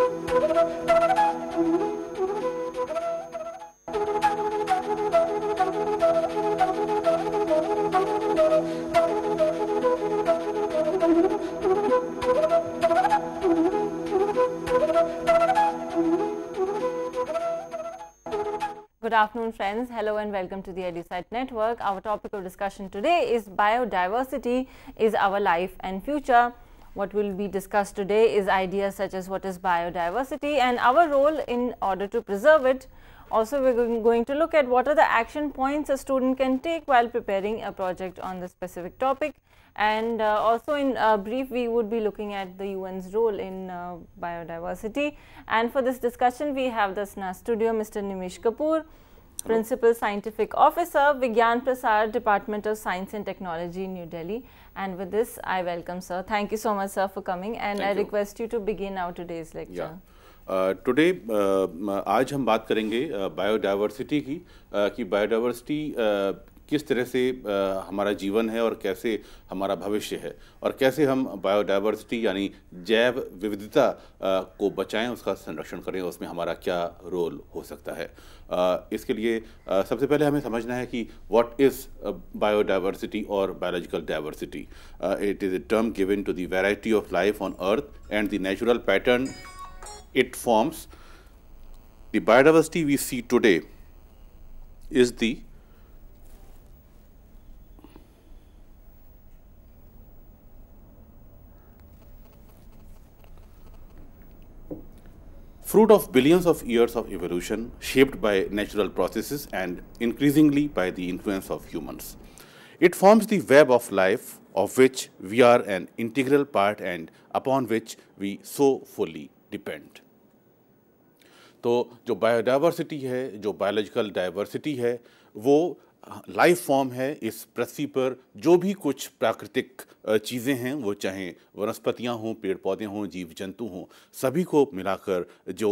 Good afternoon, friends. Hello and welcome to the EduSite Network. Our topic of discussion today is biodiversity is our life and future. What will be discussed today is ideas such as what is biodiversity and our role in order to preserve it. Also, we're going to look at what are the action points a student can take while preparing a project on the specific topic. And also in brief, we would be looking at the UN's role in biodiversity. And for this discussion, we have the SNA studio, Mr. Nimish Kapoor, Principal Scientific Officer, Vigyan Prasar, Department of Science and Technology, New Delhi. And with this, I welcome sir. Thank you so much, sir, for coming. And I request you to begin our today's lecture. Today आज हम बात करेंगे biodiversity की कि biodiversity किस तरह से हमारा जीवन है और कैसे हमारा भविष्य है और कैसे हम बायोडाइवर्सिटी यानी जैव विविधता को बचाएं, उसका संरक्षण करें, उसमें हमारा क्या रोल हो सकता है। इसके लिए सबसे पहले हमें समझना है कि व्हाट इज़ बायोडाइवर्सिटी और biological diversity. It is a term given to the variety of life on earth and the natural pattern it forms. The biodiversity we see today is the fruit of billions of years of evolution shaped by natural processes and increasingly by the influence of humans. It forms the web of life of which we are an integral part and upon which we so fully depend. तो जो biodiversity है, जो biological diversity है, वो life form है इस पृथ्वी पर। जो भी कुछ प्राकृतिक चीज़ें हैं, वो चाहे वनस्पतियाँ हों, पेड़ पौधे हों, जीव जंतु हों, सभी को मिलाकर जो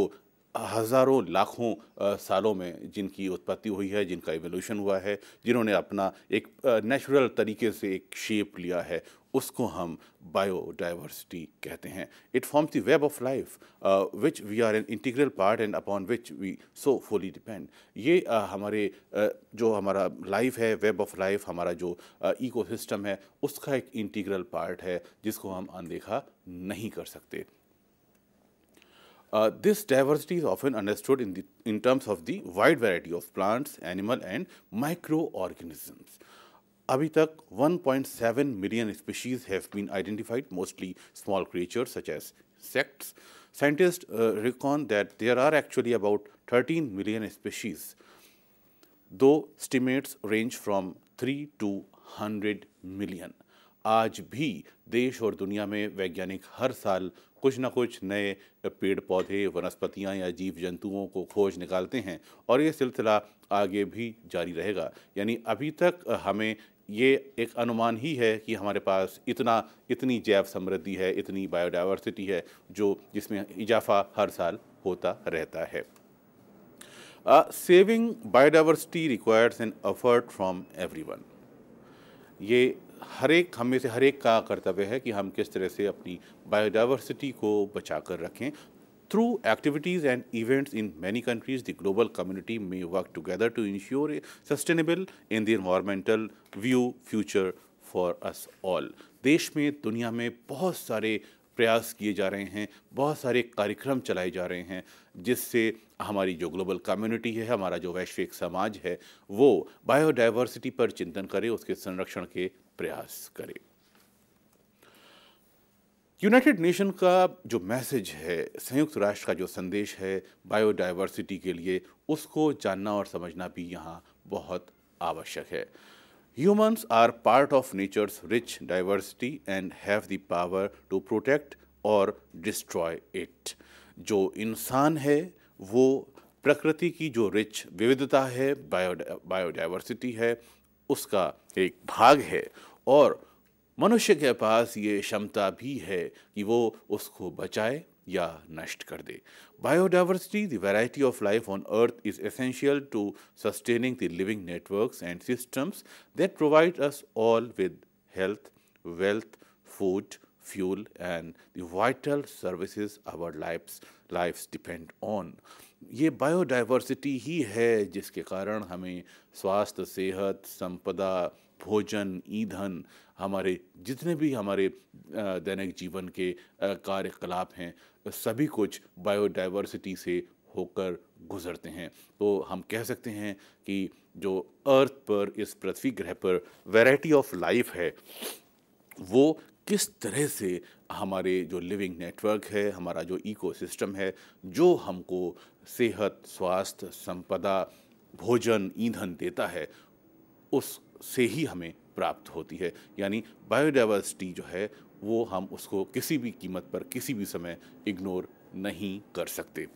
हज़ारों लाखों सालों में जिनकी उत्पत्ति हुई है, जिनका इवोल्यूशन हुआ है, जिन्होंने अपना एक नेचुरल तरीके से एक शेप लिया है, उसको हम बायोडाइवर्सिटी कहते हैं। It forms the web of life which we are an integral part and upon which we so fully depend. ये हमारे जो हमारा लाइफ है, वेब ऑफ लाइफ, हमारा जो इकोसिस्टम है, उसका एक इंटीग्रल पार्ट है जिसको हम अनदेखा नहीं कर सकते। This diversity is often understood in terms of the wide variety of plants, animal and microorganisms. अभी तक 1.7 million species have been identified, mostly small creatures such as insects. Scientists reckon that there are actually about 13 million species, though estimates range from 3 to 100 million. आज भी देश और दुनिया में वैज्ञानिक हर साल कुछ ना कुछ नए पेड़ पौधे, वनस्पतियाँ या जीव जंतुओं को खोज निकालते हैं और ये सिलसिला आगे भी जारी रहेगा। यानी अभी तक हमें ये एक अनुमान ही है कि हमारे पास इतनी जैव समृद्धि है, इतनी बायोडाइवर्सिटी है जिसमें इजाफा हर साल होता रहता है। Saving biodiversity requires an effort from everyone. ये हम में से हर एक का कर्तव्य है कि हम किस तरह से अपनी बायोडाइवर्सिटी को बचा कर रखें। Through activities and events in many countries, the global community may work together to ensure a sustainable and the environmental view future for us all. देश में, दुनिया में बहुत सारे प्रयास किए जा रहे हैं, बहुत सारे कार्यक्रम चलाए जा रहे हैं जिससे हमारी जो ग्लोबल कम्युनिटी है, हमारा जो वैश्विक समाज है, वो बायोडाइवर्सिटी पर चिंतन करे, उसके संरक्षण के प्रयास करे। यूनाइटेड नेशन का जो मैसेज है, संयुक्त राष्ट्र का जो संदेश है बायोडाइवर्सिटी के लिए, उसको जानना और समझना भी यहाँ बहुत आवश्यक है। Humans are part of nature's rich diversity and have the power to protect or destroy it. जो इंसान है वो प्रकृति की जो रिच विविधता है, बायोडाइवर्सिटी है, उसका एक भाग है और मनुष्य के पास ये क्षमता भी है कि वो उसको बचाए या नष्ट कर दे। Biodiversity, the variety of life on Earth, is essential to sustaining the living networks and systems that provide us all with health, wealth, food, fuel and the vital services our lives depend on. ये biodiversity ही है जिसके कारण हमें स्वास्थ्य, सेहत, संपदा, भोजन, ईंधन, हमारे जितने भी हमारे दैनिक जीवन के कार्यकलाप हैं, सभी कुछ बायोडाइवर्सिटी से होकर गुजरते हैं। तो हम कह सकते हैं कि जो अर्थ पर, इस पृथ्वी ग्रह पर वैरायटी ऑफ लाइफ है, वो किस तरह से हमारे जो लिविंग नेटवर्क है, हमारा जो इकोसिस्टम है, जो हमको सेहत, स्वास्थ्य, संपदा, भोजन, ईंधन देता है, उससे ही हमें प्राप्त होती है। यानी बायोडाइवर्सिटी जो है वो हम उसको किसी भी कीमत पर, किसी भी समय इग्नोर नहीं कर सकते।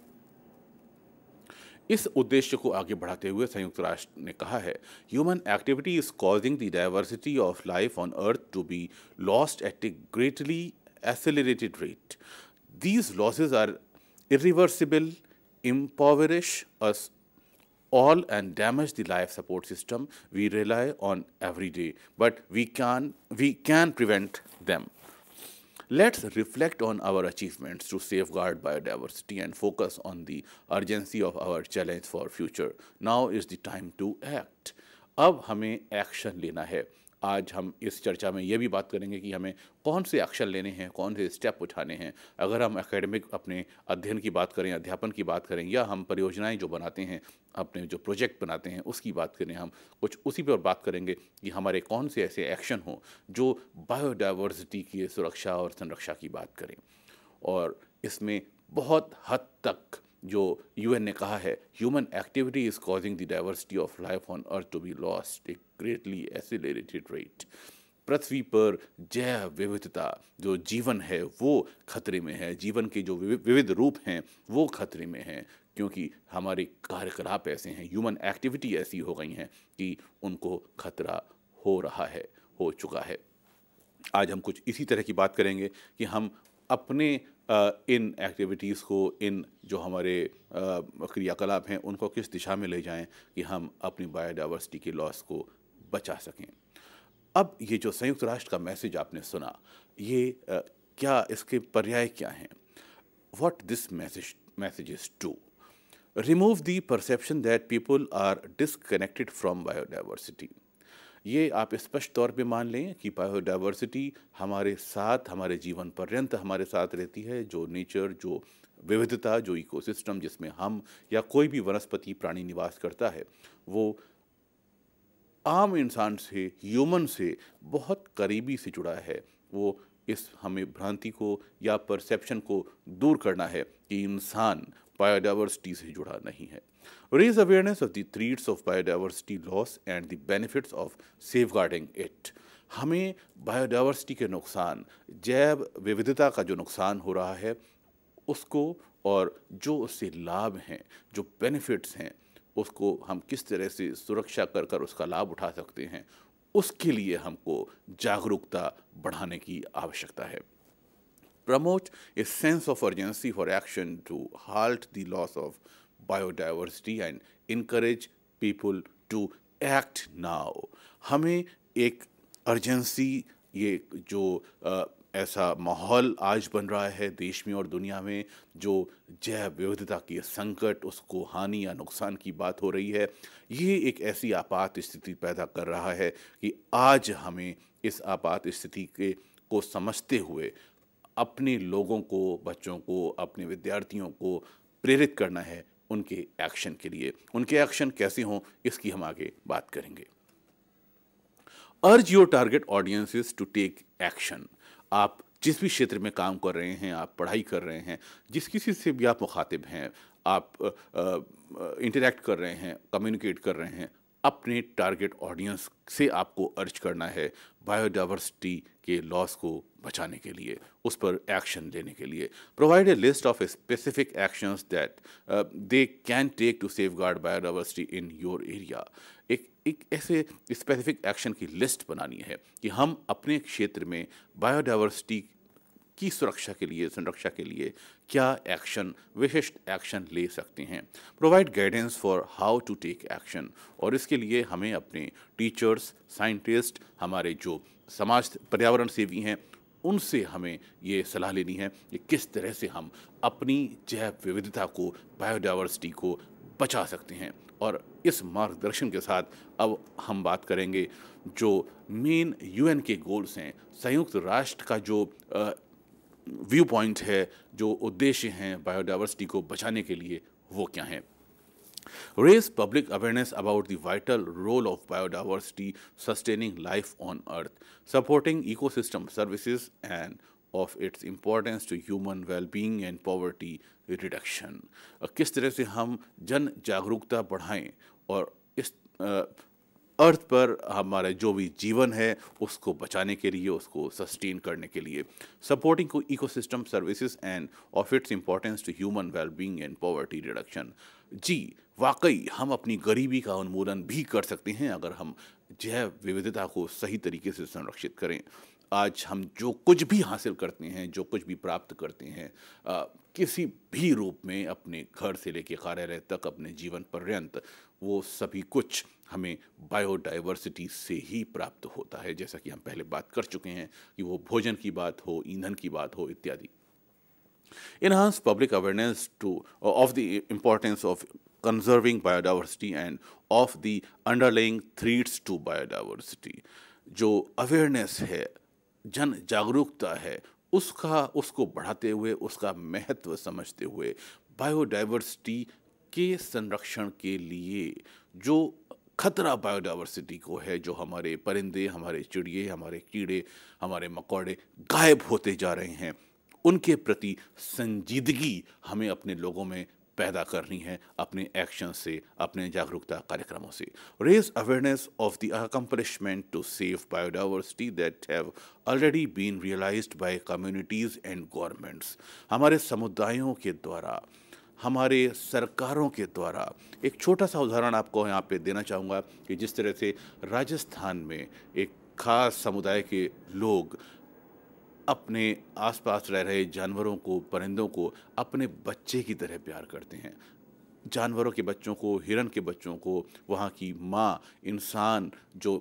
इस उद्देश्य को आगे बढ़ाते हुए संयुक्त राष्ट्र ने कहा है, human activity is causing the diversity of life on earth to be lost at a greatly accelerated rate. These losses are irreversible, impoverish us all and damage the life support system we rely on every day, but we can prevent them. Let's reflect on our achievements to safeguard biodiversity and focus on the urgency of our challenge for future. Now is the time to act. अब हमें action लेना है। आज हम इस चर्चा में ये भी बात करेंगे कि हमें कौन से एक्शन लेने हैं, कौन से स्टेप उठाने हैं। अगर हम एकेडमिक अपने अध्ययन की बात करें, अध्यापन की बात करें, या हम परियोजनाएं जो बनाते हैं, अपने जो प्रोजेक्ट बनाते हैं उसकी बात करें, हम कुछ उसी पर बात करेंगे कि हमारे कौन से ऐसे एक्शन हों जो बायोडाइवर्सिटी की सुरक्षा और संरक्षा की बात करें। और इसमें बहुत हद तक जो यूएन ने कहा है, human activity is causing the diversity of life on earth to be lost a greatly accelerated rate. पृथ्वी पर जैव विविधता, जो जीवन है, वो खतरे में है। जीवन के जो विविध रूप हैं वो खतरे में हैं, क्योंकि हमारे कार्यकलाप ऐसे हैं, ह्यूमन एक्टिविटी ऐसी हो गई हैं कि उनको खतरा हो रहा है, हो चुका है। आज हम कुछ इसी तरह की बात करेंगे कि हम अपने इन एक्टिविटीज़ को, इन जो हमारे क्रियाकलाप हैं, उनको किस दिशा में ले जाएं कि हम अपनी बायोडाइवर्सिटी के लॉस को बचा सकें। अब ये जो संयुक्त राष्ट्र का मैसेज आपने सुना, ये क्या इसके पर्याय क्या हैं? What this message is to remove the perception that people are disconnected from biodiversity. ये आप स्पष्ट तौर पे मान लें कि बायोडाइवर्सिटी हमारे साथ, हमारे जीवन पर्यंत हमारे साथ रहती है। जो नेचर, जो विविधता, जो इकोसिस्टम जिसमें हम या कोई भी वनस्पति प्राणी निवास करता है, वो आम इंसान से, ह्यूमन से बहुत करीबी से जुड़ा है। वो इस हमें भ्रांति को या परसेप्शन को दूर करना है कि इंसान बायोडाइवर्सिटी से जुड़ा नहीं है। Raise awareness of the threats of biodiversity loss and the benefits of safeguarding it. हमें बायोडाइवर्सिटी के नुकसान, जैव विविधता का जो नुकसान हो रहा है उसको, और जो उससे लाभ हैं, जो बेनिफिट्स हैं, उसको हम किस तरह से सुरक्षा कर कर उसका लाभ उठा सकते हैं, उसके लिए हमको जागरूकता बढ़ाने की आवश्यकता है। Promote a sense of urgency for action to halt the loss of biodiversity and encourage people to act now. हमें एक अर्जेंसी, ये जो ऐसा माहौल आज बन रहा है देश में और दुनिया में, जो जैव विविधता की संकट, उसको हानि या नुकसान की बात हो रही है, ये एक ऐसी आपात स्थिति पैदा कर रहा है कि आज हमें इस आपात स्थिति को समझते हुए अपने लोगों को, बच्चों को, अपने विद्यार्थियों को प्रेरित करना है उनके एक्शन के लिए। उनके एक्शन कैसे हों, इसकी हम आगे बात करेंगे। Urge your target audiences to take action. आप जिस भी क्षेत्र में काम कर रहे हैं, आप पढ़ाई कर रहे हैं, जिस किसी से भी आप मुखातिब हैं, आप इंटरेक्ट कर रहे हैं, कम्युनिकेट कर रहे हैं, अपने टारगेट ऑडियंस से आपको अर्ज करना है बायोडाइवर्सिटी के लॉस को बचाने के लिए, उस पर एक्शन लेने के लिए। Provide a list of specific actions that they can take to safeguard biodiversity in your area. एक ऐसे स्पेसिफिक एक्शन की लिस्ट बनानी है कि हम अपने क्षेत्र में बायोडाइवर्सिटी की सुरक्षा के लिए, संरक्षा के लिए क्या एक्शन, विशिष्ट एक्शन ले सकते हैं। Provide guidance for how to take action, और इसके लिए हमें अपने टीचर्स, साइंटिस्ट, हमारे जो समाज पर्यावरण सेवी हैं, उनसे हमें ये सलाह लेनी है कि किस तरह से हम अपनी जैव विविधता को, बायोडाइवर्सिटी को बचा सकते हैं। और इस मार्गदर्शन के साथ अब हम बात करेंगे जो मेन यूएन के गोल्स हैं, संयुक्त राष्ट्र का जो व्यू पॉइंट है, जो उद्देश्य हैं बायोडाइवर्सिटी को बचाने के लिए, वो क्या हैं। Raise public awareness about the vital role of biodiversity sustaining life on Earth, supporting ecosystem services, and of its importance to human well-being and poverty reduction. किस तरह से हम जन जागरूकता बढ़ाएं और इस अर्थ पर हमारा जो भी जीवन है उसको बचाने के लिए, उसको सस्टेन करने के लिए, supporting ecosystem services and of its importance to human wellbeing and poverty reduction. जी वाकई हम अपनी गरीबी का उन्मूलन भी कर सकते हैं अगर हम जैव विविधता को सही तरीके से संरक्षित करें। आज हम जो कुछ भी हासिल करते हैं, जो कुछ भी प्राप्त करते हैं, किसी भी रूप में, अपने घर से लेकर कार्यालय तक, अपने जीवन पर्यंत, वो सभी कुछ हमें बायोडाइवर्सिटी से ही प्राप्त होता है। जैसा कि हम पहले बात कर चुके हैं कि वो भोजन की बात हो, ईंधन की बात हो, इत्यादि। Enhance public awareness of the importance of conserving biodiversity and of the underlying threats to biodiversity. जो अवेयरनेस है, जन जागरूकता है, उसको बढ़ाते हुए, उसका महत्व समझते हुए, बायोडाइवर्सिटी के संरक्षण के लिए जो खतरा बायोडाइवर्सिटी को है, जो हमारे परिंदे, हमारे चिड़िए, हमारे कीड़े, हमारे मकोड़े गायब होते जा रहे हैं, उनके प्रति संजीदगी हमें अपने लोगों में पैदा करनी है अपने एक्शन से, अपने जागरूकता कार्यक्रमों से। Raise awareness of the accomplishment to save biodiversity that have already been realised by communities and governments. हमारे समुदायों के द्वारा, हमारे सरकारों के द्वारा। एक छोटा सा उदाहरण आपको यहाँ पे देना चाहूँगा कि जिस तरह से राजस्थान में एक खास समुदाय के लोग अपने आसपास रह रहे जानवरों को, परिंदों को अपने बच्चे की तरह प्यार करते हैं। जानवरों के बच्चों को, हिरन के बच्चों को वहाँ की माँ, इंसान जो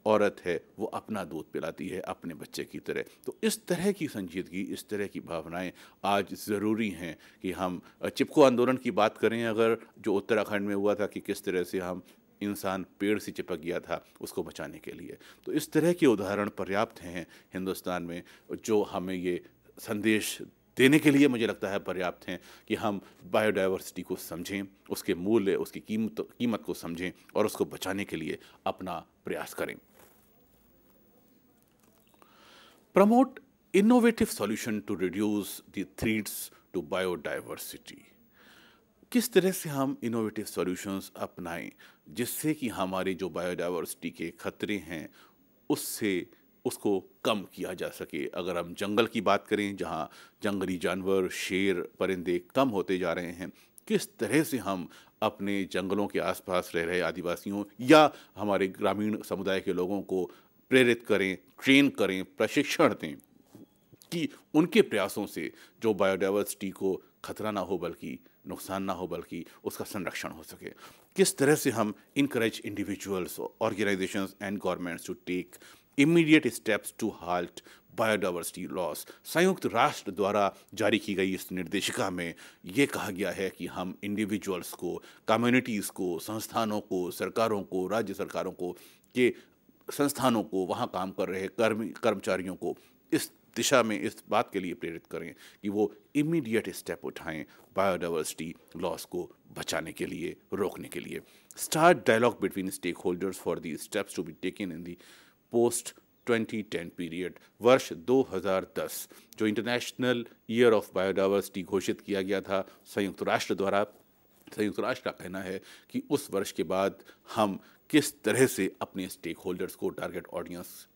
औरत है, वो अपना दूध पिलाती है अपने बच्चे की तरह। तो इस तरह की संजीदगी, इस तरह की भावनाएं आज ज़रूरी हैं कि हम चिपको आंदोलन की बात करें अगर, जो उत्तराखंड में हुआ था कि किस तरह से हम इंसान पेड़ से चिपक गया था उसको बचाने के लिए। तो इस तरह के उदाहरण पर्याप्त हैं हिंदुस्तान में, जो हमें ये संदेश देने के लिए मुझे लगता है पर्याप्त हैं कि हम बायोडाइवर्सिटी को समझें, उसके मूल्य, उसकी कीमत को समझें और उसको बचाने के लिए अपना प्रयास करें। Promote innovative solution to reduce the threats to biodiversity. किस तरह से हम इनोवेटिव सॉल्यूशंस अपनाएं जिससे कि हमारे जो बायोडाइवर्सिटी के खतरे हैं उसको कम किया जा सके। अगर हम जंगल की बात करें, जहां जंगली जानवर, शेर, परिंदे कम होते जा रहे हैं, किस तरह से हम अपने जंगलों के आसपास रह रहे आदिवासियों या हमारे ग्रामीण समुदाय के लोगों को प्रेरित करें, ट्रेन करें, प्रशिक्षण दें कि उनके प्रयासों से जो बायोडाइवर्सिटी को खतरा ना हो, बल्कि नुकसान ना हो, बल्कि उसका संरक्षण हो सके। किस तरह से हम encourage individuals, organisations and governments to take immediate steps to halt biodiversity loss. संयुक्त राष्ट्र द्वारा जारी की गई इस निर्देशिका में ये कहा गया है कि हम इंडिविजुअल्स को, कम्युनिटीज़ को, संस्थानों को, सरकारों को, राज्य सरकारों को, के संस्थानों को, वहाँ काम कर रहे कर्मचारियों को इस दिशा में इस बात के लिए प्रेरित करें कि वो इमीडिएट स्टेप उठाएं बायोडाइवर्सिटी लॉस को बचाने के लिए, रोकने के लिए। Start dialogue between stakeholders for the steps to be taken in the post 2010 period. वर्ष 2010 जो इंटरनेशनल ईयर ऑफ बायोडाइवर्सिटी घोषित किया गया था संयुक्त राष्ट्र द्वारा, संयुक्त राष्ट्र का कहना है कि उस वर्ष के बाद हम किस तरह से अपने स्टेक होल्डर्स को, टारगेट ऑडियंस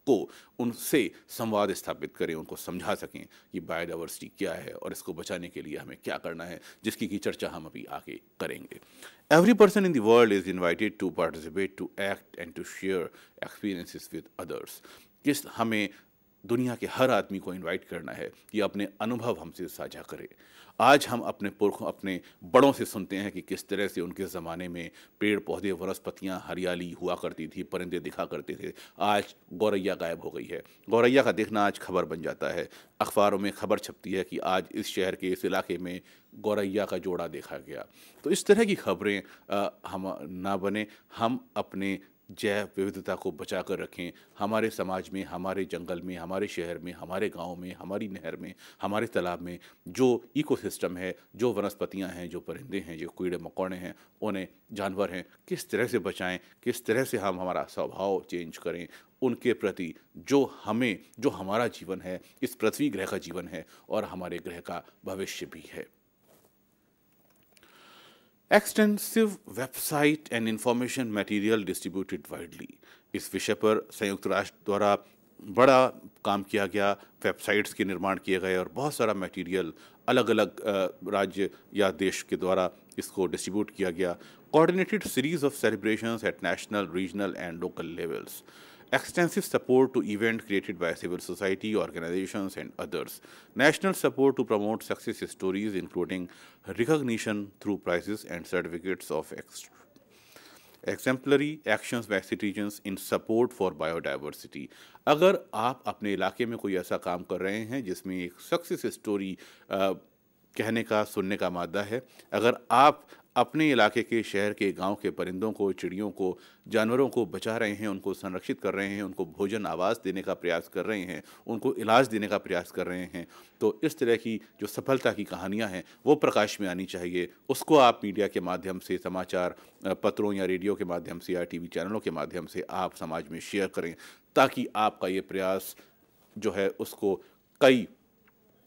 को, उनसे संवाद स्थापित करें, उनको समझा सकें कि बायोडाइवर्सिटी क्या है और इसको बचाने के लिए हमें क्या करना है, जिसकी की चर्चा हम अभी आगे करेंगे। Every person in the world is invited to participate, to act and to share experiences with others. किस हमें दुनिया के हर आदमी को इनवाइट करना है कि अपने अनुभव हमसे साझा करे। आज हम अपने पुरखों, अपने बड़ों से सुनते हैं कि किस तरह से उनके ज़माने में पेड़ पौधे, वनस्पतियाँ, हरियाली हुआ करती थी, परिंदे दिखा करते थे। आज गौरैया गायब हो गई है। गौरैया का देखना आज खबर बन जाता है। अखबारों में खबर छपती है कि आज इस शहर के इस इलाके में गौरैया का जोड़ा देखा गया। तो इस तरह की खबरें हम ना बने, हम अपने जैव विविधता को बचा कर रखें। हमारे समाज में, हमारे जंगल में, हमारे शहर में, हमारे गांव में, हमारी नहर में, हमारे तालाब में जो इकोसिस्टम है, जो वनस्पतियां हैं, जो परिंदे हैं, जो कीड़े मकोड़े हैं, उन्हें, जानवर हैं, किस तरह से बचाएं, किस तरह से हम हमारा स्वभाव चेंज करें उनके प्रति, जो हमारा जीवन है, इस पृथ्वी ग्रह का जीवन है और हमारे ग्रह का भविष्य भी है। Extensive website and information material distributed widely, इस विषय पर संयुक्त राष्ट्र द्वारा बड़ा काम किया गया। वेबसाइट्स के निर्माण किए गए और बहुत सारा मटेरियल अलग अलग राज्य या देश के द्वारा इसको डिस्ट्रीब्यूट किया गया। Coordinated series of celebrations at national, regional and local levels, extensive support to events created by civil society organizations and others, national support to promote success stories including recognition through prizes and certificates of exemplary actions by citizens in support for biodiversity। अगर आप अपने इलाके में कोई ऐसा काम कर रहे हैं जिसमें एक सक्सेस स्टोरी कहने का, सुनने का मादा है, अगर आप अपने इलाके के, शहर के, गांव के परिंदों को, चिड़ियों को, जानवरों को बचा रहे हैं, उनको संरक्षित कर रहे हैं, उनको भोजन, आवास देने का प्रयास कर रहे हैं, उनको इलाज देने का प्रयास कर रहे हैं, तो इस तरह की जो सफलता की कहानियां हैं वो प्रकाश में आनी चाहिए। उसको आप मीडिया के माध्यम से, समाचार पत्रों या रेडियो के माध्यम से या टीवी चैनलों के माध्यम से आप समाज में शेयर करें, ताकि आपका ये प्रयास जो है उसको कई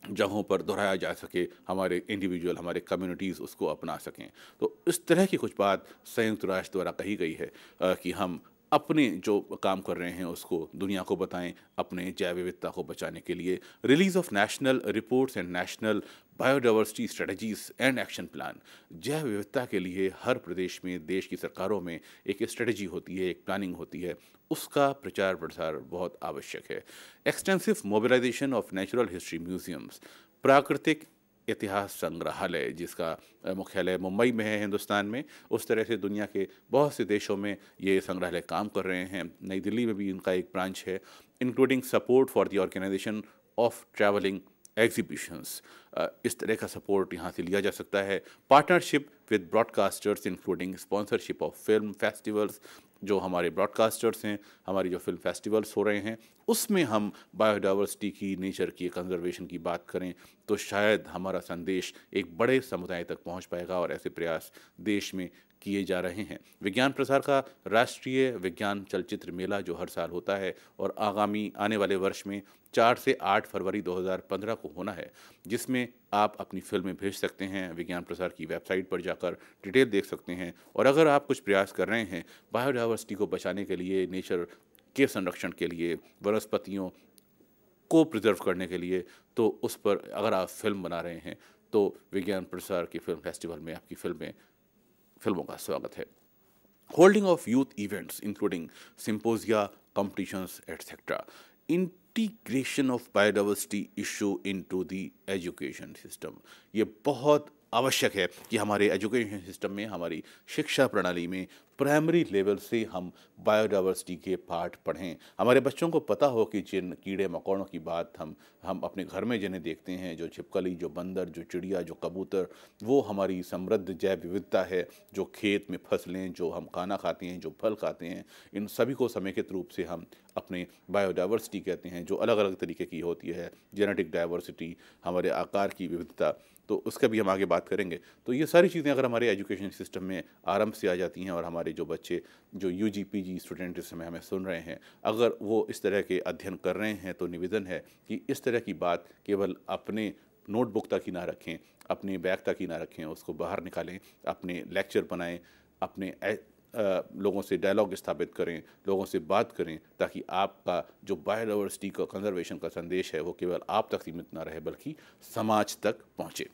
जगहों पर दोहराया जा सके, हमारे इंडिविजुअल, हमारे कम्युनिटीज़ उसको अपना सकें। तो इस तरह की कुछ बात संयुक्त राष्ट्र द्वारा कही गई है कि हम अपने जो काम कर रहे हैं उसको दुनिया को बताएं, अपने जैव विविधता को बचाने के लिए। Release of national reports and national biodiversity strategies and action plan, जैव विविधता के लिए हर प्रदेश में, देश की सरकारों में एक स्ट्रेटजी होती है, एक प्लानिंग होती है, उसका प्रचार प्रसार बहुत आवश्यक है। Extensive mobilisation of natural history museums, प्राकृतिक इतिहास संग्रहालय जिसका मुख्यालय मुंबई में है हिंदुस्तान में, उस तरह से दुनिया के बहुत से देशों में ये संग्रहालय काम कर रहे हैं। नई दिल्ली में भी इनका एक ब्रांच है। Including support for the organisation of travelling exhibitions, इस तरह का सपोर्ट यहाँ से लिया जा सकता है। Partnership with broadcasters including sponsorship of film festivals, जो हमारे ब्रॉडकास्टर्स हैं, हमारी जो फिल्म फेस्टिवल्स हो रहे हैं उसमें हम बायोडाइवर्सिटी की, नेचर की कंजर्वेशन की बात करें तो शायद हमारा संदेश एक बड़े समुदाय तक पहुंच पाएगा और ऐसे प्रयास देश में किए जा रहे हैं। विज्ञान प्रसार का राष्ट्रीय विज्ञान चलचित्र मेला जो हर साल होता है और आगामी आने वाले वर्ष में 4 से 8 फरवरी 2015 को होना है, जिसमें आप अपनी फिल्में भेज सकते हैं। विज्ञान प्रसार की वेबसाइट पर जाकर डिटेल देख सकते हैं। और अगर आप कुछ प्रयास कर रहे हैं बायोडाइवर्सिटी को बचाने के लिए, नेचर के संरक्षण के लिए, वनस्पतियों को प्रिजर्व करने के लिए, तो उस पर अगर आप फिल्म बना रहे हैं तो विज्ञान प्रसार की फिल्म फेस्टिवल में आपकी फिल्मों का स्वागत है। Holding of youth events including symposia, competitions etcetera, integration of biodiversity issue into the education system, ये बहुत आवश्यक है कि हमारे एजुकेशन सिस्टम में, हमारी शिक्षा प्रणाली में प्राइमरी लेवल से हम बायोडाइवर्सिटी के पाठ पढ़ें। हमारे बच्चों को पता हो कि जिन कीड़े मकोड़ों की बात हम अपने घर में जिन्हें देखते हैं, जो छिपकली, जो बंदर, जो चिड़िया, जो कबूतर, वो हमारी समृद्ध जैव विविधता है। जो खेत में फसलें, जो हम खाना खाते हैं, जो फल खाते हैं, इन सभी को समेकित रूप से हम अपने बायोडाइवर्सिटी कहते हैं, जो अलग अलग तरीके की होती है। जेनेटिक डाइवर्सिटी, हमारे आकार की विविधता, तो उसका भी हम आगे बात करेंगे। तो ये सारी चीज़ें अगर हमारे एजुकेशन सिस्टम में आरंभ से आ जाती हैं और हमारे जो बच्चे, जो यूजी पीजी स्टूडेंट इस समय हमें सुन रहे हैं, अगर वो इस तरह के अध्ययन कर रहे हैं तो निवेदन है कि इस तरह की बात केवल अपने नोटबुक तक ही ना रखें, अपने बैग तक ही ना रखें, उसको बाहर निकालें, अपने लेक्चर बनाएं, अपने लोगों से डायलॉग स्थापित करें, लोगों से बात करें, ताकि आपका जो बायोडाइवर्सिटी का कंजर्वेशन का संदेश है वो केवल आप तक सीमित ना रहे बल्कि समाज तक पहुंचे।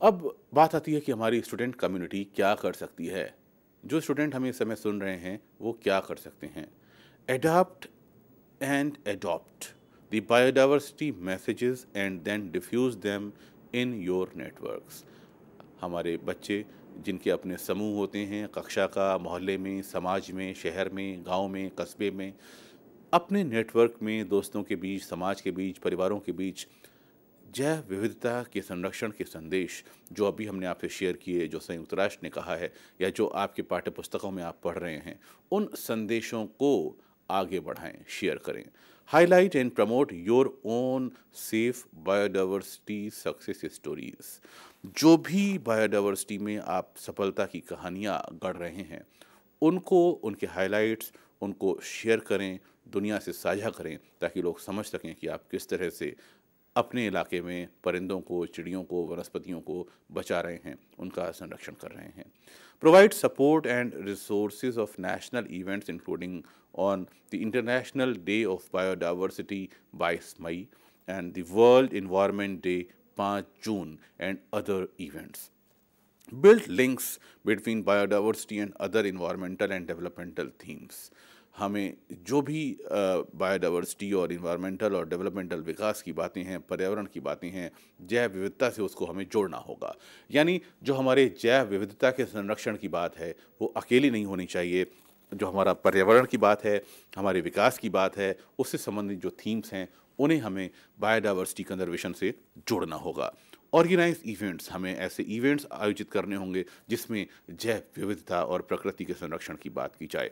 अब बात आती है कि हमारी स्टूडेंट कम्युनिटी क्या कर सकती है। जो स्टूडेंट हमें इस समय सुन रहे हैं वो क्या कर सकते हैं। Adopt and adopt the biodiversity messages and then diffuse them in your networks. हमारे बच्चे जिनके अपने समूह होते हैं, कक्षा का, मोहल्ले में, समाज में, शहर में, गांव में, कस्बे में, अपने नेटवर्क में, दोस्तों के बीच, समाज के बीच, परिवारों के बीच जैव विविधता के संरक्षण के संदेश जो अभी हमने आपसे शेयर किए, जो संयुक्त राष्ट्र ने कहा है या जो आपके पाठ्य पुस्तकों में आप पढ़ रहे हैं, उन संदेशों को आगे बढ़ाएं, शेयर करें. Highlight and promote your own safe biodiversity success stories. जो भी बायोडाइवर्सिटी में आप सफलता की कहानियाँ गढ़ रहे हैं, उनको, उनके हाइलाइट्स, उनको शेयर करें, दुनिया से साझा करें, ताकि लोग समझ सकें कि आप किस तरह से अपने इलाके में परिंदों को, चिड़ियों को, वनस्पतियों को बचा रहे हैं, उनका संरक्षण कर रहे हैं. Provide support and resources of national events including on the international day of biodiversity 22 May and the world environment day 5 June and other events. Build links between biodiversity and other environmental and developmental themes. हमें जो भी biodiversity और environmental और developmental विकास की बातें हैं, पर्यावरण की बातें हैं, जैव विविधता से उसको हमें जोड़ना होगा. यानी जो हमारे जैव विविधता के संरक्षण की बात है वो अकेली नहीं होनी चाहिए. जो हमारा पर्यावरण की बात है, हमारे विकास की बात है, उससे संबंधित जो थीम्स हैं उन्हें हमें बायोडाइवर्सिटी कंजर्वेशन से जोड़ना होगा. ऑर्गेनाइज इवेंट्स, हमें ऐसे इवेंट्स आयोजित करने होंगे जिसमें जैव विविधता और प्रकृति के संरक्षण की बात की जाए.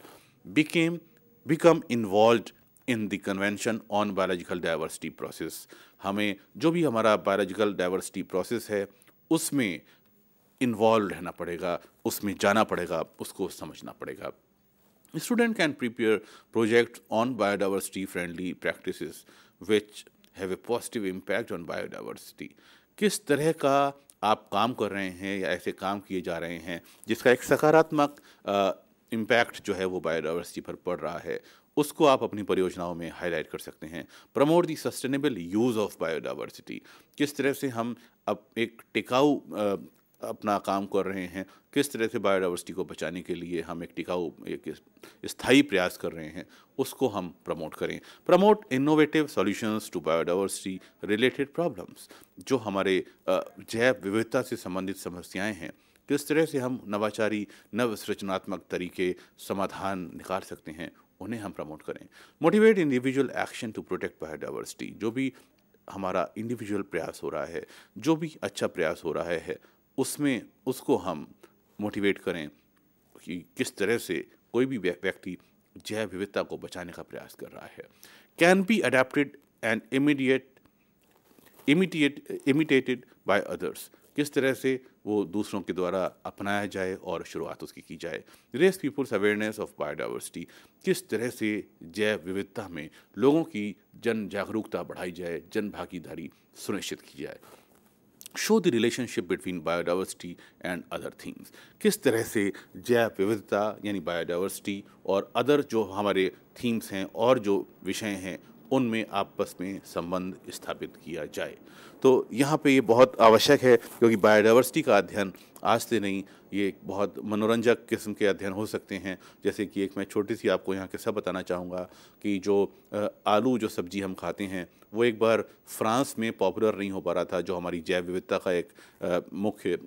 Become involved in the Convention on Biological Diversity process. हमें जो भी हमारा बायोलॉजिकल डाइवर्सिटी प्रोसेस है उसमें इन्वॉल्व रहना पड़ेगा, उसमें जाना पड़ेगा, उसको समझना पड़ेगा. Student can prepare projects on biodiversity friendly practices which have a positive impact on biodiversity. किस तरह का आप काम कर रहे हैं या ऐसे काम किए जा रहे हैं जिसका एक सकारात्मक इम्पैक्ट जो है वो बायोडाइवर्सिटी पर पड़ रहा है, उसको आप अपनी परियोजनाओं में हाईलाइट कर सकते हैं. Promote the sustainable use of biodiversity. किस तरह से हम अब एक टिकाऊ अपना काम कर रहे हैं, किस तरह से बायोडाइवर्सिटी को बचाने के लिए हम एक टिकाऊ, एक स्थायी प्रयास कर रहे हैं, उसको हम प्रमोट करें. Promote innovative solutions to biodiversity related problems. जो हमारे जैव विविधता से संबंधित समस्याएं हैं, किस तरह से हम नवाचारी, नव सृजनात्मक तरीके, समाधान निकाल सकते हैं, उन्हें हम प्रमोट करें. Motivate individual action to protect biodiversity. जो भी हमारा इंडिविजुअल प्रयास हो रहा है, जो भी अच्छा प्रयास हो रहा है, उसमें उसको हम मोटिवेट करें कि किस तरह से कोई भी व्यक्ति जैव विविधता को बचाने का प्रयास कर रहा है. Can be adapted and imitated by others. किस तरह से वो दूसरों के द्वारा अपनाया जाए और शुरुआत उसकी की जाए. Raise people's awareness of biodiversity. किस तरह से जैव विविधता में लोगों की जन जागरूकता बढ़ाई जाए, जन भागीदारी सुनिश्चित की जाए. Show the relationship between biodiversity and other things. किस तरह से जैव विविधता यानी बायोडाइवर्सिटी और अदर जो हमारे थीम्स हैं और जो विषय हैं उनमें आपस में संबंध स्थापित किया जाए. तो यहाँ पे ये बहुत आवश्यक है, क्योंकि बायोडाइवर्सिटी का अध्ययन आज से नहीं, ये बहुत मनोरंजक किस्म के अध्ययन हो सकते हैं. जैसे कि एक मैं छोटी सी आपको यहाँ किस्सा बताना चाहूँगा कि जो आलू जो सब्जी हम खाते हैं वो एक बार फ्रांस में पॉपुलर नहीं हो पा रहा था, जो हमारी जैव विविधता का एक मुख्य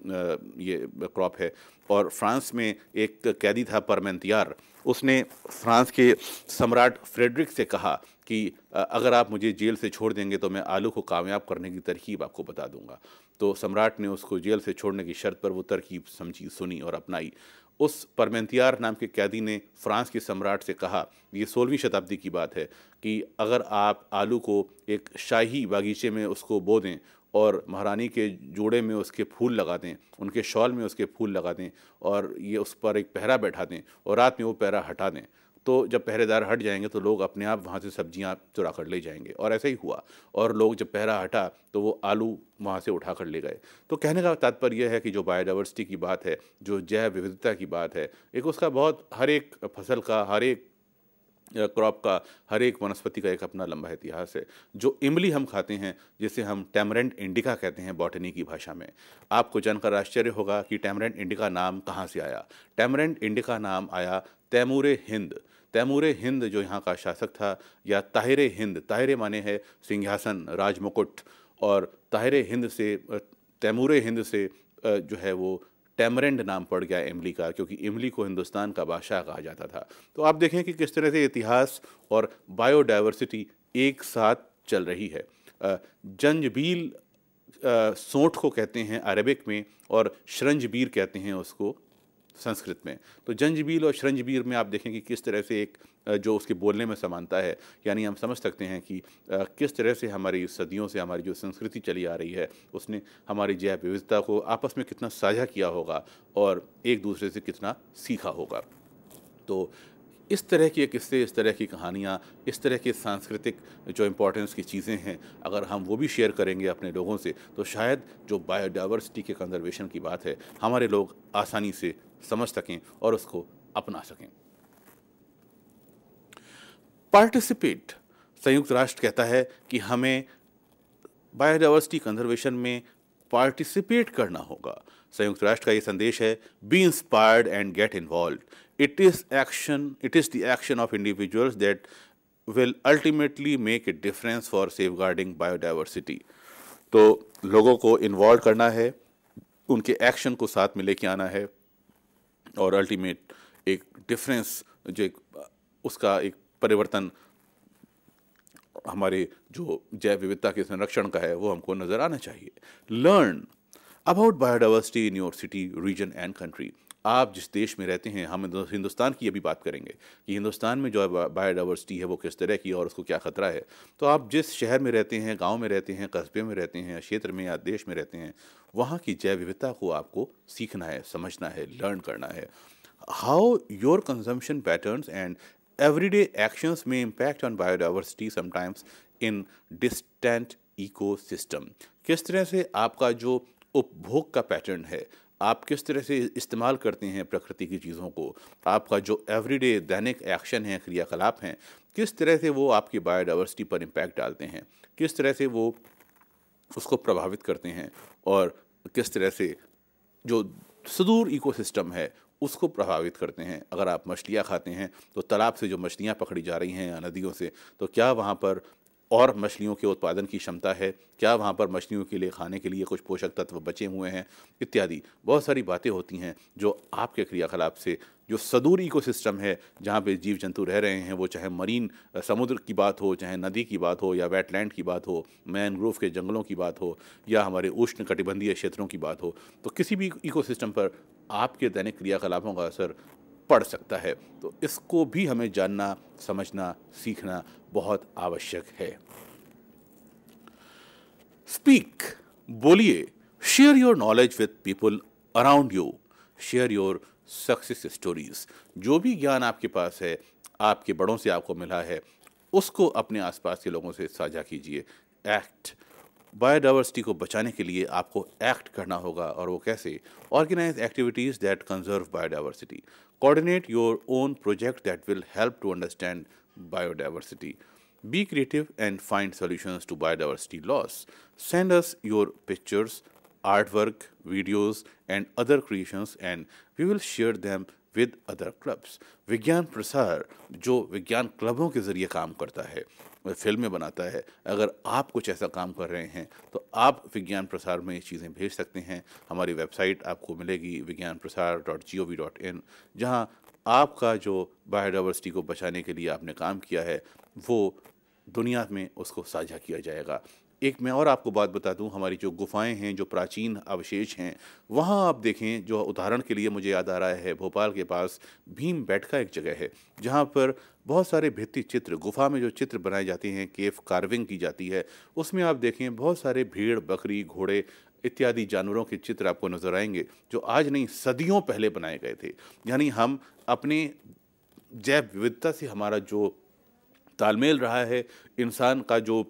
ये क्रॉप है. और फ्रांस में एक कैदी था परमेंतियार, उसने फ्रांस के सम्राट फ्रेडरिक से कहा कि अगर आप मुझे जेल से छोड़ देंगे तो मैं आलू को कामयाब करने की तरकीब आपको बता दूंगा. तो सम्राट ने उसको जेल से छोड़ने की शर्त पर वो तरकीब समझी, सुनी और अपनाई. उस परमेंतियार नाम के कैदी ने फ्रांस के सम्राट से कहा, ये 16वीं शताब्दी की बात है, कि अगर आप आलू को एक शाही बागीचे में उसको बो दें और महारानी के जोड़े में उसके फूल लगा दें, उनके शॉल में उसके फूल लगा दें और ये उस पर एक पहरा बैठा दें और रात में वो पहरा हटा दें, तो जब पहरेदार हट जाएंगे तो लोग अपने आप वहाँ से सब्जियाँ चुरा कर ले जाएंगे. और ऐसा ही हुआ, और लोग जब पहरा हटा तो वो आलू वहाँ से उठा कर ले गए. तो कहने का तात्पर्य यह है कि जो बायोडाइवर्सिटी की बात है, जो जैव विविधता की बात है, एक उसका बहुत हर एक फसल का, हर एक क्रॉप का, हर एक वनस्पति का एक अपना लंबा इतिहास है. जो इमली हम खाते हैं, जिसे हम टैमरेंट इंडिका कहते हैं बॉटनी की भाषा में, आपको जानकर आश्चर्य होगा कि टैमरेंट इंडिका नाम कहाँ से आया. टैमरेंट इंडिका नाम आया तैमूर हिंद. तैमूर हिंद जो यहाँ का शासक था, या ताहिर हिंद, ताहिर माने है सिंहासन, राजमुकुट, और ताहिर हिंद से तैमूर हिंद से जो है वो टैमरेंड नाम पड़ गया इमली का, क्योंकि इमली को हिंदुस्तान का बादशाह कहा जाता था। तो आप देखें कि किस तरह से इतिहास और बायोडाइवर्सिटी एक साथ चल रही है। जंजबील सोंठ को कहते हैं अरबिक में, और श्रंजबीर कहते हैं उसको संस्कृत में। तो जंजबील और श्रंजबीर में आप देखें कि किस तरह से एक जो उसके बोलने में समानता है, यानी हम समझ सकते हैं कि किस तरह से हमारी सदियों से हमारी जो संस्कृति चली आ रही है उसने हमारी जैव विविधता को आपस में कितना साझा किया होगा और एक दूसरे से कितना सीखा होगा। तो इस तरह के किस्से, इस तरह की कहानियाँ, इस तरह के सांस्कृतिक जो इम्पोर्टेंस की चीज़ें हैं, अगर हम वो भी शेयर करेंगे अपने लोगों से, तो शायद जो बायोडाइवर्सिटी के कंजर्वेशन की बात है हमारे लोग आसानी से समझ सकें और उसको अपना सकें। पार्टिसिपेट, संयुक्त राष्ट्र कहता है कि हमें बायोडाइवर्सिटी कंजर्वेशन में पार्टिसिपेट करना होगा। संयुक्त राष्ट्र का ये संदेश है, B inspired and get involve. It is the action of individuals that will ultimately make a difference for safeguarding biodiversity. तो लोगों को इन्वॉल्व करना है, उनके एक्शन को साथ में लेके आना है, और अल्टीमेट एक डिफरेंस जो उसका एक परिवर्तन हमारे जो जैव विविधता के संरक्षण का है वो हमको नजर आना चाहिए। Learn about biodiversity in your city, region and country. आप जिस देश में रहते हैं, हम हिंदुस्तान की अभी बात करेंगे कि हिंदुस्तान में जो बायोडाइवर्सिटी है वो किस तरह की है और उसको क्या खतरा है। तो आप जिस शहर में रहते हैं, गांव में रहते हैं, कस्बे में रहते हैं, क्षेत्र में या देश में रहते हैं, वहाँ की जैव विविधता को आपको सीखना है, समझना है, लर्न करना है। How your consumption patterns and everyday actions may impact on biodiversity sometimes in distant ecosystem। किस तरह से आपका जो उपभोग का पैटर्न है, आप किस तरह से इस्तेमाल करते हैं प्रकृति की चीज़ों को, आपका जो एवरीडे दैनिक एक्शन है, क्रियाकलाप हैं, किस तरह से वो आपकी बायोडाइवर्सिटी पर इम्पैक्ट डालते हैं, किस तरह से वो उसको प्रभावित करते हैं, और किस तरह से जो सुदूर इकोसिस्टम है उसको प्रभावित करते हैं। अगर आप मछलियाँ खाते हैं तो तालाब से जो मछलियाँ पकड़ी जा रही हैं या नदियों से, तो क्या वहाँ पर और मछलियों के उत्पादन की क्षमता है, क्या वहाँ पर मछलियों के लिए खाने के लिए कुछ पोषक तत्व बचे हुए हैं, इत्यादि बहुत सारी बातें होती हैं जो आपके क्रियाकलाप से जो सदूर इकोसिस्टम है जहाँ पे जीव जंतु रह रहे हैं, वो चाहे मरीन समुद्र की बात हो, चाहे नदी की बात हो, या वेटलैंड की बात हो, मैनग्रोव के जंगलों की बात हो, या हमारे उष्ण कटिबंधीय क्षेत्रों की बात हो, तो किसी भी इकोसिस्टम पर आपके दैनिक क्रियाकलापों का असर पड़ सकता है। तो इसको भी हमें जानना, समझना, सीखना बहुत आवश्यक है। स्पीक, बोलिए, share your knowledge with people around you, share your success stories. जो भी ज्ञान आपके पास है, आपके बड़ों से आपको मिला है, उसको अपने आसपास के लोगों से साझा कीजिए। एक्ट, बायोडाइवर्सिटी को बचाने के लिए आपको एक्ट करना होगा, और वो कैसे? Organise activities that conserve biodiversity, coordinate your own project that will help to understand biodiversity, be creative and find solutions to biodiversity loss, send us your pictures, artwork, videos and other creations and we will share them with other clubs। विज्ञान प्रसार जो विज्ञान क्लबों के ज़रिए काम करता है, वह फिल्में बनाता है। अगर आप कुछ ऐसा काम कर रहे हैं तो आप विज्ञान प्रसार में ये चीज़ें भेज सकते हैं। हमारी वेबसाइट आपको मिलेगी vigyanprasar.gov.in, जहां आपका जो बायोडाइवर्सिटी को बचाने के लिए आपने काम किया है वो दुनिया में उसको साझा किया जाएगा। एक मैं और आपको बात बता दूं, हमारी जो गुफाएं हैं, जो प्राचीन अवशेष हैं, वहाँ आप देखें, जो उदाहरण के लिए मुझे याद आ रहा है, भोपाल के पास भीम बेटका एक जगह है जहाँ पर बहुत सारे भित्ति चित्र, गुफा में जो चित्र बनाए जाते हैं, केव कार्विंग की जाती है, उसमें आप देखें बहुत सारे भेड़, बकरी, घोड़े इत्यादि जानवरों के चित्र आपको नजर आएंगे जो आज नहीं, सदियों पहले बनाए गए थे। यानी हम अपने जैव विविधता से हमारा जो तालमेल रहा है, इंसान का जो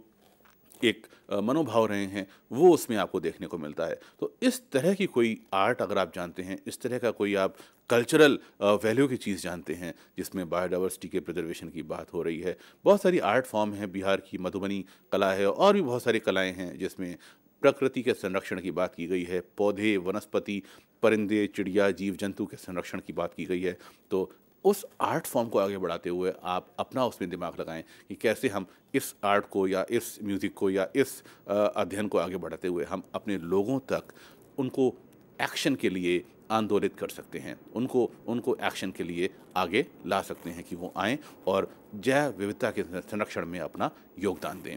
एक मनोभाव रहे हैं, वो उसमें आपको देखने को मिलता है। तो इस तरह की कोई आर्ट अगर आप जानते हैं, इस तरह का कोई आप कल्चरल वैल्यू की चीज़ जानते हैं जिसमें बायोडाइवर्सिटी के प्रिजर्वेशन की बात हो रही है, बहुत सारी आर्ट फॉर्म हैं। बिहार की मधुबनी कला है और भी बहुत सारी कलाएं हैं जिसमें प्रकृति के संरक्षण की बात की गई है, पौधे, वनस्पति, परिंदे, चिड़िया, जीव जंतु के संरक्षण की बात की गई है। तो उस आर्ट फॉर्म को आगे बढ़ाते हुए आप अपना उसमें दिमाग लगाएं कि कैसे हम इस आर्ट को या इस म्यूज़िक को या इस अध्ययन को आगे बढ़ाते हुए हम अपने लोगों तक उनको एक्शन के लिए आंदोलित कर सकते हैं, उनको उनको एक्शन के लिए आगे ला सकते हैं कि वो आएँ और जैव विविधता के संरक्षण में अपना योगदान दें।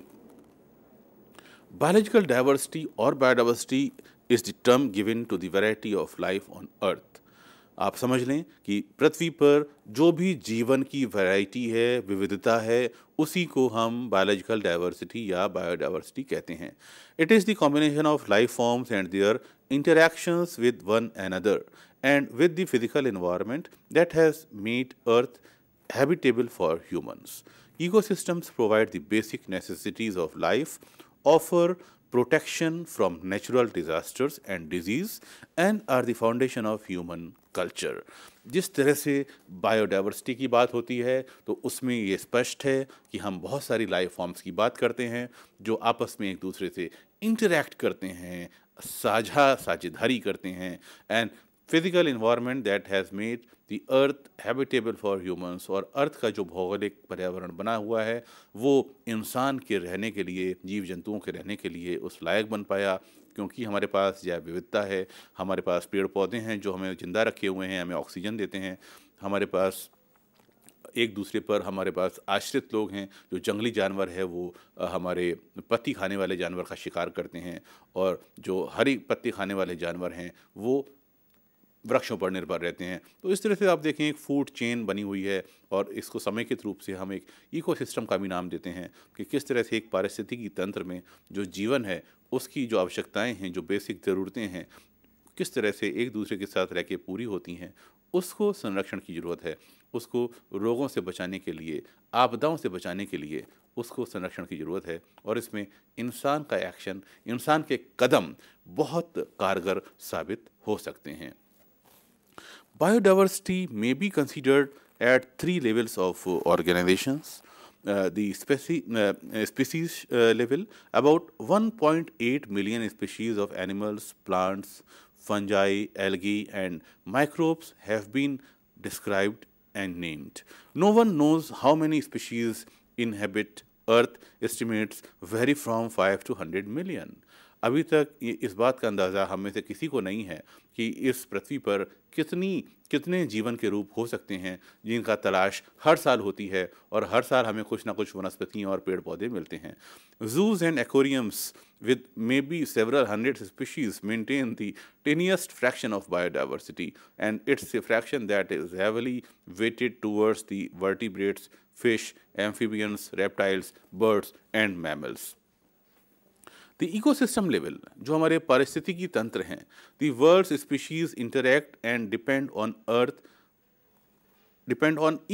Biological diversity or biodiversity is the term given to the variety of life on earth. आप समझ लें कि पृथ्वी पर जो भी जीवन की वैरायटी है, विविधता है, उसी को हम बायोलॉजिकल डाइवर्सिटी या बायोडाइवर्सिटी कहते हैं। It is the combination of life forms and their interactions with one another and with the physical environment that has made Earth habitable for humans. Ecosystems provide the basic necessities of life, offer protection from natural disasters and disease, and are the foundation of human culture. जिस तरह से biodiversity की बात होती है तो उसमें ये स्पष्ट है कि हम बहुत सारी लाइफ फॉर्म्स की बात करते हैं जो आपस में एक दूसरे से इंटरैक्ट करते हैं, साझेदारी करते हैं, and physical environment that has made the earth habitable for humans. और अर्थ का जो भौगोलिक पर्यावरण बना हुआ है वो इंसान के रहने के लिए, जीव जंतुओं के रहने के लिए उस लायक बन पाया, क्योंकि हमारे पास जैव विविधता है, हमारे पास पेड़ पौधे हैं जो हमें जिंदा रखे हुए हैं, हमें ऑक्सीजन देते हैं, हमारे पास एक दूसरे पर हमारे पास आश्रित लोग हैं, जो जंगली जानवर है वो हमारे पत्ती खाने वाले जानवर का शिकार करते हैं, और जो हरी पत्ती खाने वाले जानवर हैं वो वृक्षों पर निर्भर रहते हैं। तो इस तरह से आप देखें एक फूड चेन बनी हुई है, और इसको समेकित रूप से हम एक इकोसिस्टम का भी नाम देते हैं कि किस तरह से एक पारिस्थितिकी तंत्र में जो जीवन है उसकी जो आवश्यकताएं हैं, जो बेसिक ज़रूरतें हैं, किस तरह से एक दूसरे के साथ रह के पूरी होती हैं, उसको संरक्षण की ज़रूरत है, उसको रोगों से बचाने के लिए, आपदाओं से बचाने के लिए उसको संरक्षण की ज़रूरत है। और इसमें इंसान का एक्शन, इंसान के कदम बहुत कारगर साबित हो सकते हैं। Biodiversity may be considered at 3 levels of organizations. The species level, about 1.8 million species of animals, plants, fungi, algae, and microbes have been described and named. No one knows how many species inhabit Earth. Estimates vary from 5 to 100 million. अभी तक इस बात का अंदाज़ा हम में से किसी को नहीं है कि इस पृथ्वी पर कितने जीवन के रूप हो सकते हैं जिनका तलाश हर साल होती है, और हर साल हमें कुछ ना कुछ वनस्पतियाँ और पेड़ पौधे मिलते हैं। Zoos and aquariums with maybe several hundred species maintain the tiniest fraction of biodiversity, and it's a fraction that is heavily weighted towards the vertebrates, fish, amphibians, reptiles, birds, and mammals. The ecosystem level, जो हमारे पारिस्थितिकी तंत्र हैं, the world's species interact and depend on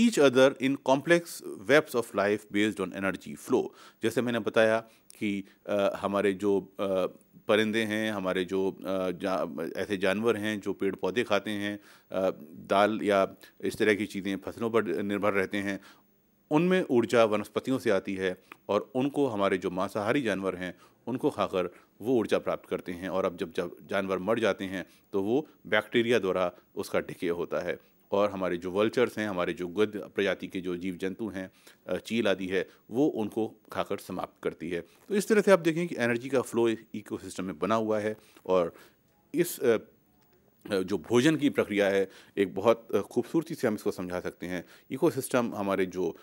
each other in complex webs of life based on energy flow. जैसे मैंने बताया कि हमारे जो परिंदे हैं, हमारे जो ऐसे जानवर हैं जो पेड़ पौधे खाते हैं, दाल या इस तरह की चीज़ें फसलों पर निर्भर रहते हैं, उनमें ऊर्जा वनस्पतियों से आती है, और उनको हमारे जो मांसाहारी जानवर हैं उनको खाकर वो ऊर्जा प्राप्त करते हैं। और अब जब जानवर मर जाते हैं तो वो बैक्टीरिया द्वारा उसका डिके होता है, और हमारे जो वल्चर्स हैं, हमारे जो गिद्ध प्रजाति के जो जीव जंतु हैं, चील आदि है, वो उनको खाकर समाप्त करती है। तो इस तरह से आप देखें कि एनर्जी का फ्लो इकोसिस्टम में बना हुआ है, और इस जो भोजन की प्रक्रिया है एक बहुत खूबसूरती से हम इसको समझा सकते हैं। इकोसिस्टम हमारे जो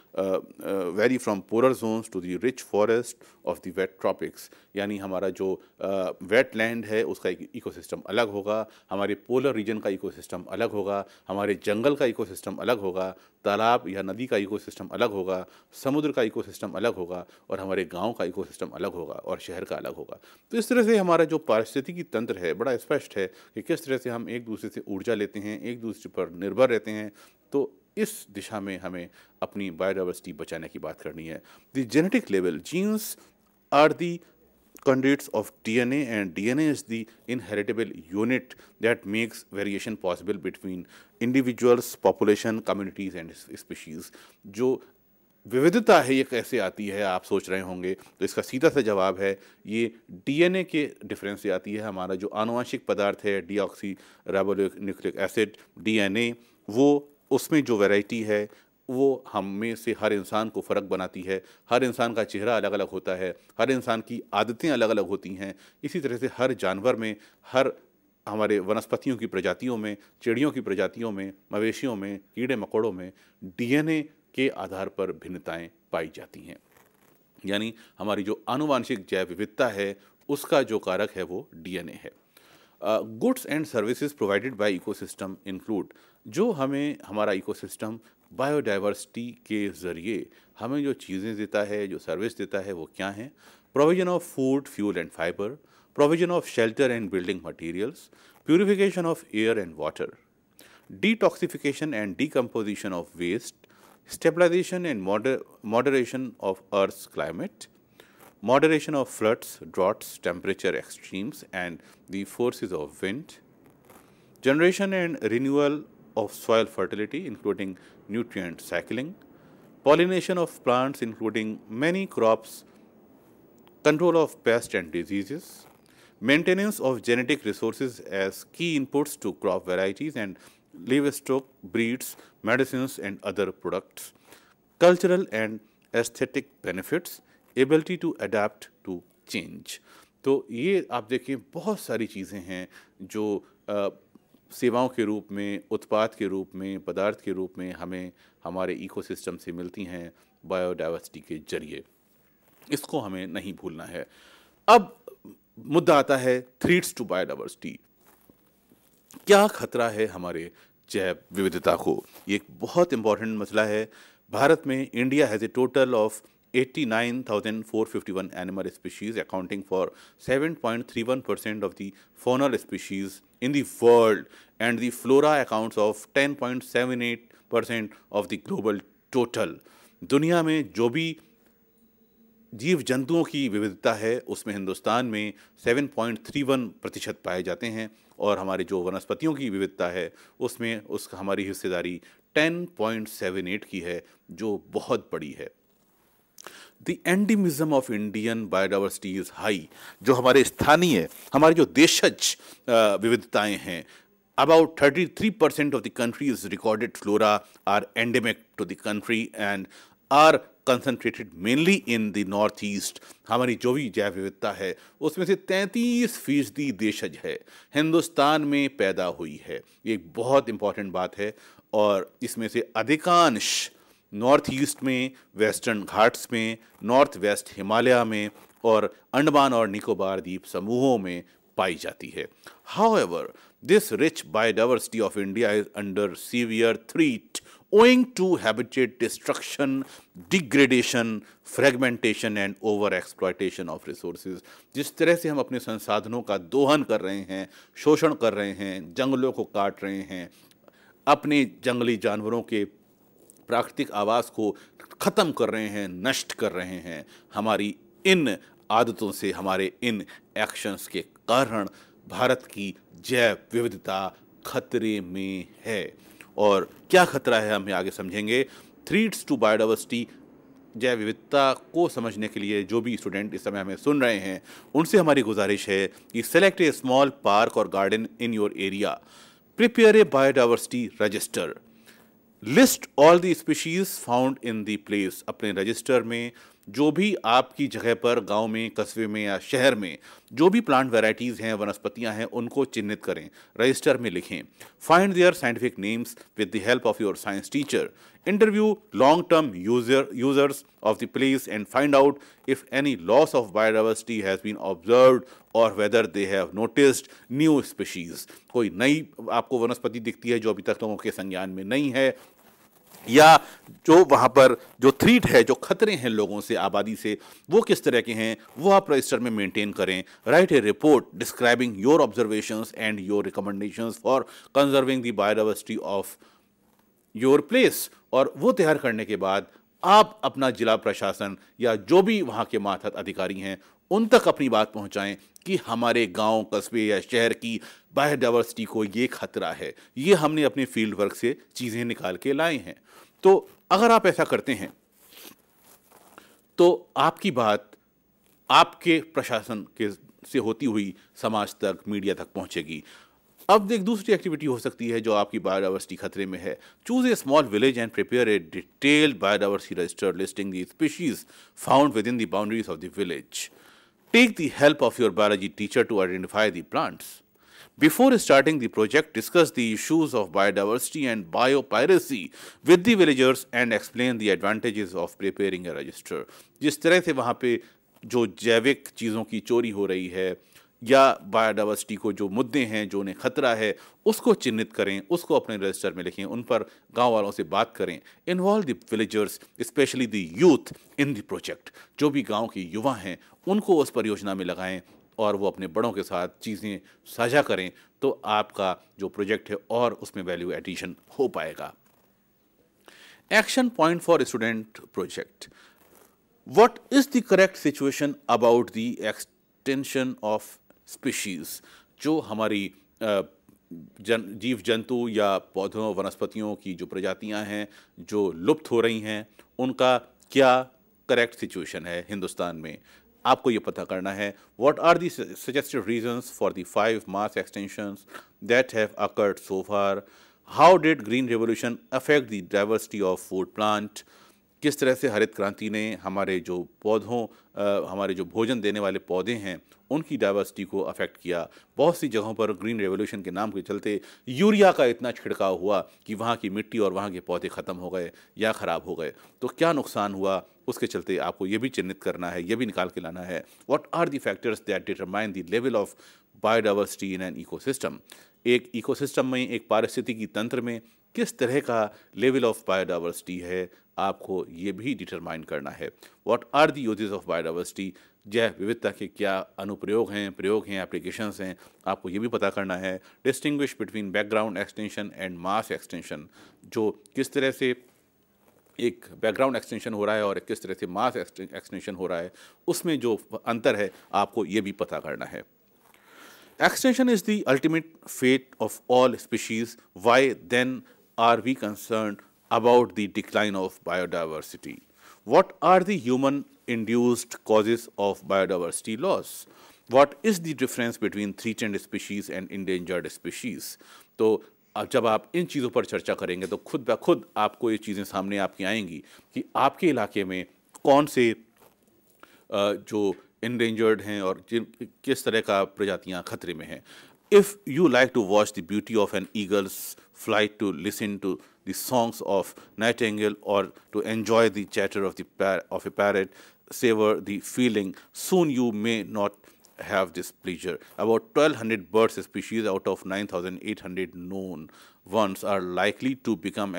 vary from polar zones to the rich forest of the wet tropics, यानी हमारा जो वेट लैंड है उसका एक इकोसिस्टम अलग होगा, हमारे पोलर रीजन का इकोसिस्टम अलग होगा, हमारे जंगल का इकोसिस्टम अलग होगा, तालाब या नदी का इकोसिस्टम अलग होगा, समुद्र का इकोसिस्टम अलग होगा, और हमारे गांव का इकोसिस्टम अलग होगा, और शहर का अलग होगा। तो इस तरह से हमारा जो पारिस्थितिकी तंत्र है बड़ा स्पष्ट है कि किस तरह से हम एक दूसरे से ऊर्जा लेते हैं, एक दूसरे पर निर्भर रहते हैं। तो इस दिशा में हमें अपनी बायोडाइवर्सिटी बचाने की बात करनी है। The genetic level, genes are the conduits of DNA, and DNA is the inheritable unit that makes variation possible between individuals, population, communities and species. जो विविधता है ये कैसे आती है आप सोच रहे होंगे, तो इसका सीधा सा जवाब है ये DNA के डिफरेंस से आती है। हमारा जो आनुवंशिक पदार्थ है डीऑक्सी राइबोन्यूक्लिक एसिड DNA, वो उसमें जो वैरायटी है वो हम में से हर इंसान को फ़र्क बनाती है। हर इंसान का चेहरा अलग अलग होता है, हर इंसान की आदतें अलग अलग होती हैं। इसी तरह से हर जानवर में, हर हमारे वनस्पतियों की प्रजातियों में, चिड़ियों की प्रजातियों में, मवेशियों में, कीड़े मकोड़ों में डीएनए के आधार पर भिन्नताएं पाई जाती हैं। यानी हमारी जो आनुवांशिक जैव विविधता है उसका जो कारक है वो डीएनए है। Goods and services provided by ecosystem include, जो हमें हमारा इकोसिस्टम बायोडाइवर्सिटी के ज़रिए हमें जो चीज़ें देता है, जो सर्विस देता है, वो क्या हैं? Provision of food, fuel and fibre, provision of shelter and building materials, purification of air and water, detoxification and decomposition of waste, stabilization and moderation of Earth's climate, moderation of floods, droughts, temperature extremes, and the forces of wind, generation and renewal of soil fertility, including nutrient cycling, pollination of plants, including many crops, control of pests and diseases, maintenance of genetic resources as key inputs to crop varieties and livestock breeds, medicines and other products, cultural and aesthetic benefits, ability to adapt to change। तो ये आप देखिए बहुत सारी चीज़ें हैं जो सेवाओं के रूप में, उत्पाद के रूप में, पदार्थ के रूप में हमें हमारे इकोसिस्टम से मिलती हैं बायोडाइवर्सिटी के जरिए। इसको हमें नहीं भूलना है। अब मुद्दा आता है थ्रेट्स टू बायोडाइवर्सिटी। क्या खतरा है हमारे जैव विविधता को? ये एक बहुत इंपॉर्टेंट मसला है। भारत में India has a total of 89,451 animal species, accounting for 7.31% of the faunal species in the world, and the flora accounts of 10.78% of the global total। दुनिया में जो भी जीव जंतुओं की विविधता है उसमें हिंदुस्तान में 7.31% पाए जाते हैं, और हमारे जो वनस्पतियों की विविधता है उसमें हमारी हिस्सेदारी 10.78 की है, जो बहुत बड़ी है। The endemism of Indian biodiversity is high. जो हमारे स्थानीय, हमारे जो देशज विविधताएं हैं, about 33% of the country's recorded flora are endemic to the country and are concentrated mainly in the northeast। हमारी जो भी जैव विविधता है उसमें से 33% देशज है, हिंदुस्तान में पैदा हुई है। ये एक बहुत इंपॉर्टेंट बात है, और इसमें से अधिकांश नॉर्थ ईस्ट में, वेस्टर्न घाट्स में, नॉर्थ वेस्ट हिमालय में और अंडमान और निकोबार द्वीप समूहों में पाई जाती है। However, this rich biodiversity of India is under severe threat owing to habitat destruction, degradation, fragmentation and over exploitation of resources। जिस तरह से हम अपने संसाधनों का दोहन कर रहे हैं, शोषण कर रहे हैं, जंगलों को काट रहे हैं, अपने जंगली जानवरों के प्राकृतिक आवास को ख़त्म कर रहे हैं, नष्ट कर रहे हैं, हमारी इन आदतों से, हमारे इन एक्शंस के कारण भारत की जैव विविधता खतरे में है। और क्या खतरा है हमें आगे समझेंगे। थ्रेट्स टू बायोडाइवर्सिटी, जैव विविधता को समझने के लिए जो भी स्टूडेंट इस समय हमें सुन रहे हैं उनसे हमारी गुजारिश है कि सेलेक्ट ए स्मॉल पार्क और garden in your area, prepare a biodiversity register, list all the species found in the place. अपने रजिस्टर में जो भी आपकी जगह पर, गांव में, कस्बे में या शहर में जो भी प्लांट वैरायटीज़ हैं, वनस्पतियां हैं, उनको चिन्हित करें, रजिस्टर में लिखें। Find their scientific names with the help of your science teacher. Interview long term users of the place and find out if any loss of biodiversity has been observed और whether they have noticed new species. कोई नई आपको वनस्पति दिखती है जो अभी तक लोगों के संज्ञान में नहीं है, या जो वहाँ पर जो थ्रेट है, जो खतरे हैं लोगों से, आबादी से, वो किस तरह के हैं, वो आप रजिस्टर में मेंटेन करें। Right A report describing your observations and your recommendations for conserving the biodiversity of your place. और वो तैयार करने के बाद आप अपना जिला प्रशासन या जो भी वहाँ के मातहत अधिकारी हैं उन तक अपनी बात पहुँचाएँ कि हमारे गांव, कस्बे या शहर की बायोडाइवर्सिटी को ये खतरा है। ये हमने अपने फील्ड वर्क से चीज़ें निकाल के लाए हैं। तो अगर आप ऐसा करते हैं तो आपकी बात आपके प्रशासन के से होती हुई समाज तक, मीडिया तक पहुंचेगी। अब एक दूसरी एक्टिविटी हो सकती है जो आपकी बायोडाइवर्सिटी खतरे में है. Choose a small village and prepare a detailed biodiversity register listing the species found with in the boundaries of the village. Take the help of your biology teacher to identify the plants. Before starting the project, discuss the issues of biodiversity and biopiracy with the villagers and explain the advantages of preparing a register. जिस तरह से वहाँ पे जो जैविक चीज़ों की चोरी हो रही है या बायोडाइवर्सिटी को जो मुद्दे हैं जो उन्हें खतरा है उसको चिन्हित करें, उसको अपने रजिस्टर में लिखें, उन पर गांव वालों से बात करें. Involve the villagers specially the youth in the project. जो भी गांव के युवा हैं उनको उस परियोजना में लगाएं और वो अपने बड़ों के साथ चीज़ें साझा करें तो आपका जो प्रोजेक्ट है और उसमें वैल्यू एडिशन हो पाएगा. Action point for student project. What is the correct situation about the extension of species. जो हमारी जीव जंतु या पौधों वनस्पतियों की जो प्रजातियां हैं जो लुप्त हो रही हैं उनका क्या करेक्ट सिचुएशन है हिंदुस्तान में, आपको ये पता करना है. What are the suggested reasons for the 5 mass extensions that have occurred so far. How did green revolution affect the diversity of food plant. किस तरह से हरित क्रांति ने हमारे जो पौधों हमारे जो भोजन देने वाले पौधे हैं उनकी डाइवर्सिटी को अफेक्ट किया. बहुत सी जगहों पर ग्रीन रेवोल्यूशन के नाम के चलते यूरिया का इतना छिड़काव हुआ कि वहाँ की मिट्टी और वहाँ के पौधे ख़त्म हो गए या ख़राब हो गए. तो क्या नुकसान हुआ उसके चलते आपको ये भी चिन्हित करना है, ये भी निकाल के लाना है. What are the factors that determine the level of biodiversity in an ecosystem. एक इकोसिस्टम में, एक पारिस्थितिकी तंत्र में किस तरह का लेवल ऑफ बायोडाइवर्सिटी है आपको ये भी डिटरमाइन करना है. What are the uses of biodiversity. जैव विविधता के क्या अनुप्रयोग हैं, प्रयोग हैं, एप्लीकेशंस हैं, आपको ये भी पता करना है. Distinguish between background extension and mass extension. जो किस तरह से एक बैकग्राउंड एक्सटेंशन हो रहा है और किस तरह से मास एक्सटेंशन हो रहा है उसमें जो अंतर है आपको ये भी पता करना है. Extinction is the ultimate fate of all species. Why then are we concerned about the decline of biodiversity? What are the human-induced causes of biodiversity loss? What is the difference between threatened species and endangered species? तो अब जब आप इन चीज़ों पर चर्चा करेंगे तो खुद ब खुद आपको ये चीज़ें सामने आपकी आएंगी कि आपके इलाके में कौन से जो endangered हैं और किस तरह का प्रजातियां खतरे में हैं. If you like to watch the beauty of an eagle's flight, to listen to the songs of nightingale, or to enjoy the chatter of a parrot, savor the feeling, soon you may not have this pleasure. About 1,200 bird species out of 9,800 known ones are likely to become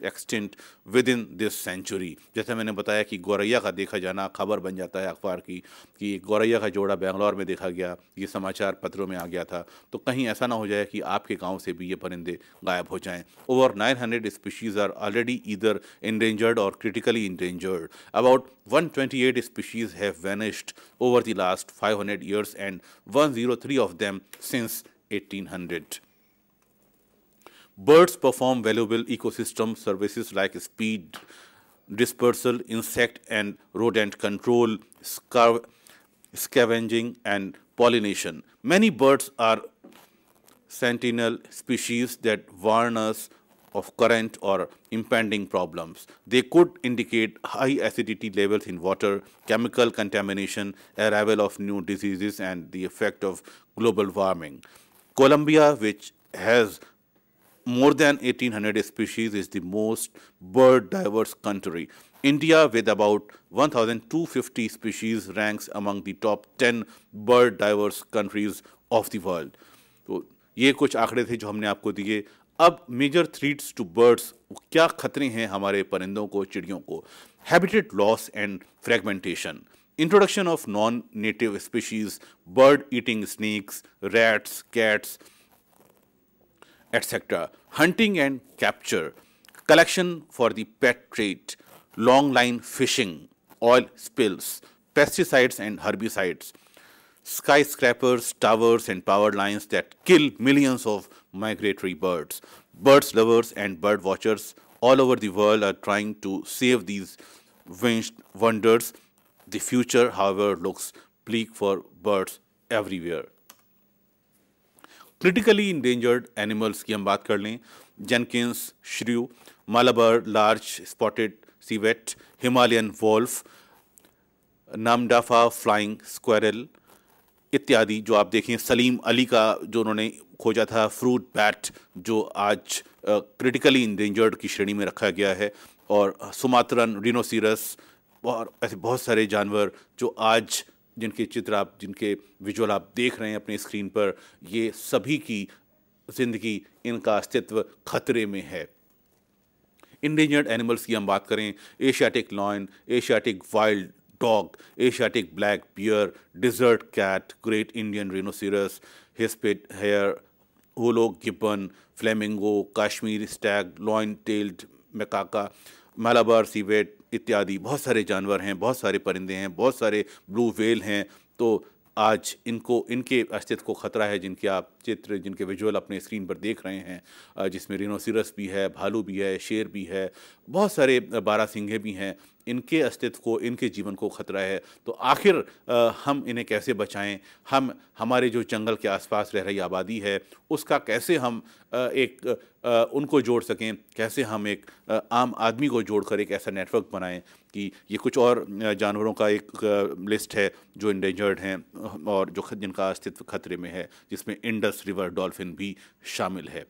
extinct within this century. जैसे मैंने बताया कि गौरैया का देखा जाना खबर बन जाता है अखबार की कि गौरैया का जोड़ा बेंगलोर में देखा गया, ये समाचार पत्रों में आ गया था. तो कहीं ऐसा ना हो जाए कि आपके गांव से भी ये परिंदे गायब हो जाएं. Over 900 species are already either endangered or critically endangered. About 128 species have vanished over the last 500 years and 103 of them since 1800. Birds perform valuable ecosystem services like speed dispersal, insect and rodent control, scavenging and pollination. Many birds are sentinel species that warn us of current or impending problems. They could indicate high acidity levels in water, chemical contamination, arrival of new diseases, and the effect of global warming. Colombia, which has more than 1,800 species, is the most bird diverse country. India, with about 1,250 species, ranks among the top 10 bird diverse countries of the world. तो ये कुछ आंकड़े थे जो हमने आपको दिए. अब मेजर थ्रेट्स टू बर्ड्स, क्या खतरे हैं हमारे परिंदों को, चिड़ियों को. Habitat loss and fragmentation, introduction of non-native species, bird-eating snakes, rats, cats, etc. Hunting and capture, collection for the pet trade, long-line fishing, oil spills, pesticides and herbicides, skyscrapers, towers and power lines that kill millions of migratory birds. Birds lovers and bird watchers all over the world are trying to save these winged wonders. The future, however, looks bleak for birds everywhere. Critically endangered animals की हम बात कर लें, Jenkins shrew, Malabar large spotted civet, Himalayan wolf, Namdapha flying squirrel इत्यादि। जो आप देखें सलीम अली का जो उन्होंने खोजा था फ्रूट बैट, जो आज क्रिटिकली इंडेंजर्ड की श्रेणी में रखा गया है, और सुमात्रन रिनोसिरस और ऐसे बहुत सारे जानवर जो आज जिनके चित्र आप, जिनके विजुअल आप देख रहे हैं अपने स्क्रीन पर, ये सभी की जिंदगी, इनका अस्तित्व खतरे में है। इंडेंजर्ड एनिमल्स की हम बात करें, Asiatic lion, Asiatic wild dog, Asiatic black bear, desert cat, great Indian rhinoceros, hispid hare, hoolock gibbon, flamingo, Kashmiri stag, lion tailed macaque, Malabar civet इत्यादि। बहुत सारे जानवर हैं, बहुत सारे परिंदे हैं, बहुत सारे ब्लू व्हेल हैं। तो आज इनके अस्तित्व को खतरा है, जिनके आप चित्र, जिनके विजुअल अपने स्क्रीन पर देख रहे हैं, जिसमें रिनोसिरस भी है, भालू भी है, शेर भी है, बहुत सारे बारहसिंगे भी हैं। इनके अस्तित्व को, इनके जीवन को खतरा है। तो आखिर हम इन्हें कैसे बचाएं? हम हमारे जो जंगल के आसपास रह रही आबादी है उसका कैसे हम उनको जोड़ सकें, कैसे हम एक आम आदमी को जोड़कर एक ऐसा नेटवर्क बनाएं कि ये कुछ और जानवरों का एक लिस्ट है जो इंडेंजर्ड हैं और जो जिनका अस्तित्व खतरे में है, जिसमें इंडस रिवर डॉल्फिन भी शामिल है।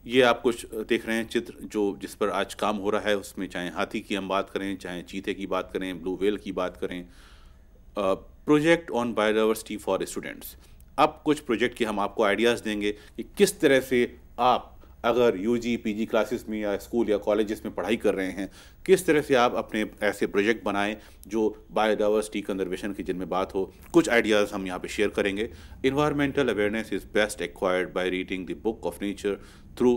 ये आप कुछ देख रहे हैं चित्र जो जिस पर आज काम हो रहा है, उसमें चाहे हाथी की हम बात करें, चाहे चीते की बात करें, ब्लू व्हेल की बात करें। Project on biodiversity for students. अब कुछ प्रोजेक्ट के हम आपको आइडियाज़ देंगे कि किस तरह से आप अगर यूजी पीजी क्लासेस में या स्कूल या कॉलेजेस में पढ़ाई कर रहे हैं, किस तरह से आप अपने ऐसे प्रोजेक्ट बनाएं जो बायोडाइवर्सिटी कंजर्वेशन की जिनमें बात हो। कुछ आइडियाज़ हम यहाँ पे शेयर करेंगे। Environmental awareness is best acquired by reading the book of nature through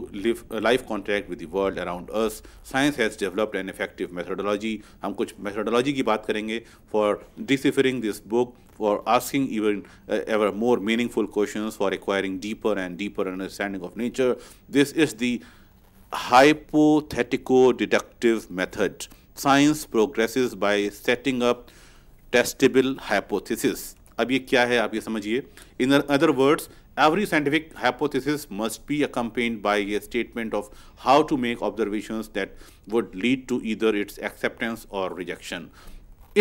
live contact with the world around us. Science has developed an effective methodology. हम कुछ methodology की बात करेंगे for deciphering this book, for asking even ever more meaningful questions, for acquiring deeper and deeper understanding of nature. This is the hypothetico-deductive method. Science progresses by setting up testable hypothesis. अब ये क्या है आप ये समझिए. In other words, every scientific hypothesis must be accompanied by a statement of how to make observations that would lead to either its acceptance or rejection.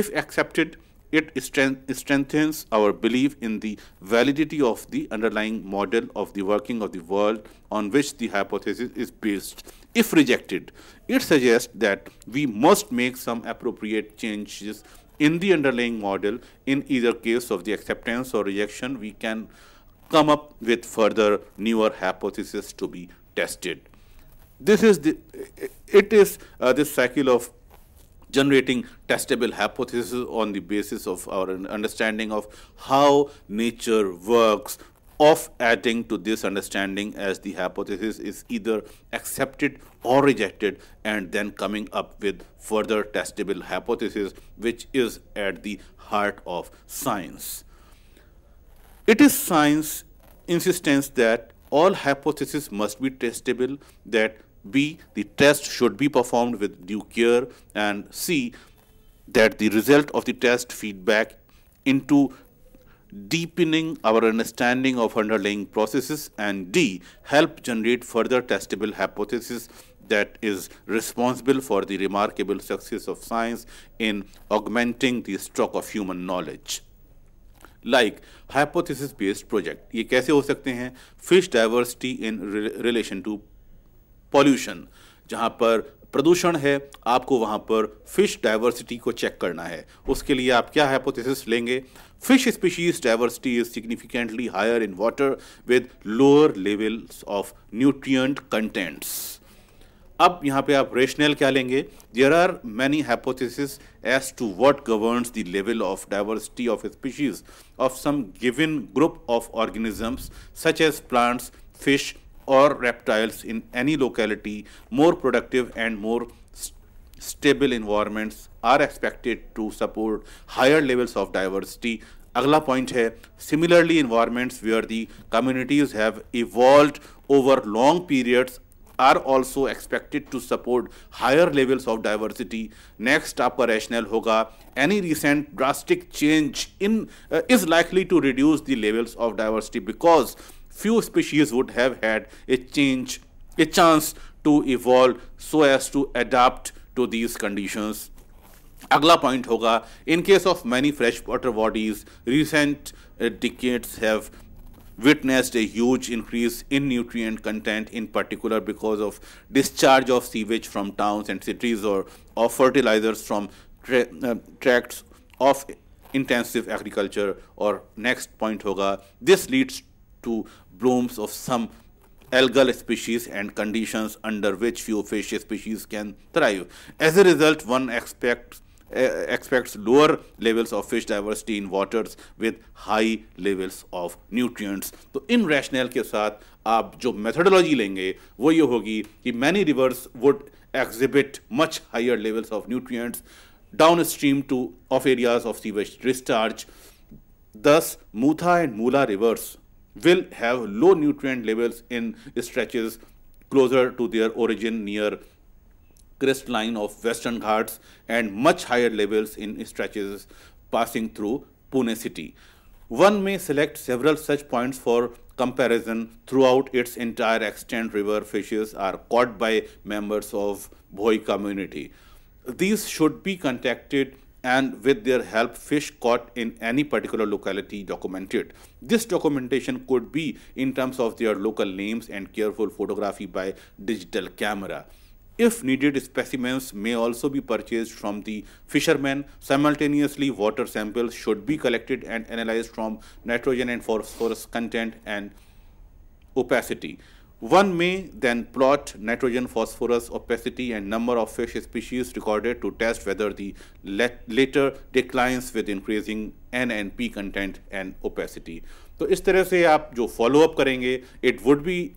If accepted, it strengthens our belief in the validity of the underlying model of the working of the world on which the hypothesis is based. If rejected, it suggests that we must make some appropriate changes in the underlying model. In either case of the acceptance or rejection, we can come up with further newer hypotheses to be tested. This is this cycle of generating testable hypotheses on the basis of our understanding of how nature works, of adding to this understanding as the hypothesis is either accepted or rejected, and then coming up with further testable hypothesis, which is at the heart of science. It is science insistence that all hypotheses must be testable, that B, the test should be performed with due care, and C, that the result of the test feedback into deepening our understanding of underlying processes, and D, help generate further testable hypothesis that is responsible for the remarkable success of science in augmenting the stock of human knowledge. Like hypothesis based project, ये कैसे हो सकते हैं? Fish diversity in relation to pollution, जहाँ पर प्रदूषण है, आपको वहाँ पर फिश डाइवर्सिटी को चेक करना है. उसके लिए आप क्या हाइपोथेसिस लेंगे? Fish species diversity is significantly higher in water with lower levels of nutrient contents. अब यहाँ पे आप रेशनल क्या लेंगे? There are many hypothesis as to what governs the level of diversity of species of some given group of organisms such as plants, fish or reptiles in any locality. More productive and more stable environments are expected to support higher levels of diversity. अगला point है, similarly environments where the communities have evolved over long periods are also expected to support higher levels of diversity. Next आपका rationale होगा, any recent drastic change in is likely to reduce the levels of diversity because few species would have had a chance to evolve so as to adapt to these conditions. अगला point होगा, in case of many freshwater bodies, recent decades have witnessed a huge increase in nutrient content, in particular because of discharge of sewage from towns and cities or of fertilizers from tracts of intensive agriculture. Or next point hoga, this leads to blooms of some algal species and conditions under which few fish species can thrive. As a result, one expects lower levels of fish diversity in waters with high levels of nutrients. तो इन rationale के साथ आप जो methodology लेंगे वो ये होगी कि many rivers would exhibit much higher levels of nutrients downstream of areas of sewage discharge. Thus, Mutha and Mula rivers will have low nutrient levels in stretches closer to their origin near crestline of Western Ghats and much higher levels in stretches passing through Pune city. One may select several such points for comparison. Throughout its entire extent, river fishes are caught by members of Bhoi community. These should be contacted and with their help fish caught in any particular locality documented. This documentation could be in terms of their local names and careful photography by digital camera. If needed, specimens may also be purchased from the fishermen. Simultaneously, water samples should be collected and analyzed from nitrogen and phosphorus content and opacity. One may then plot nitrogen, phosphorus, opacity and number of fish species recorded to test whether the later declines with increasing N and P content and opacity. तो इस तरह से आप जो follow up करेंगे, it would be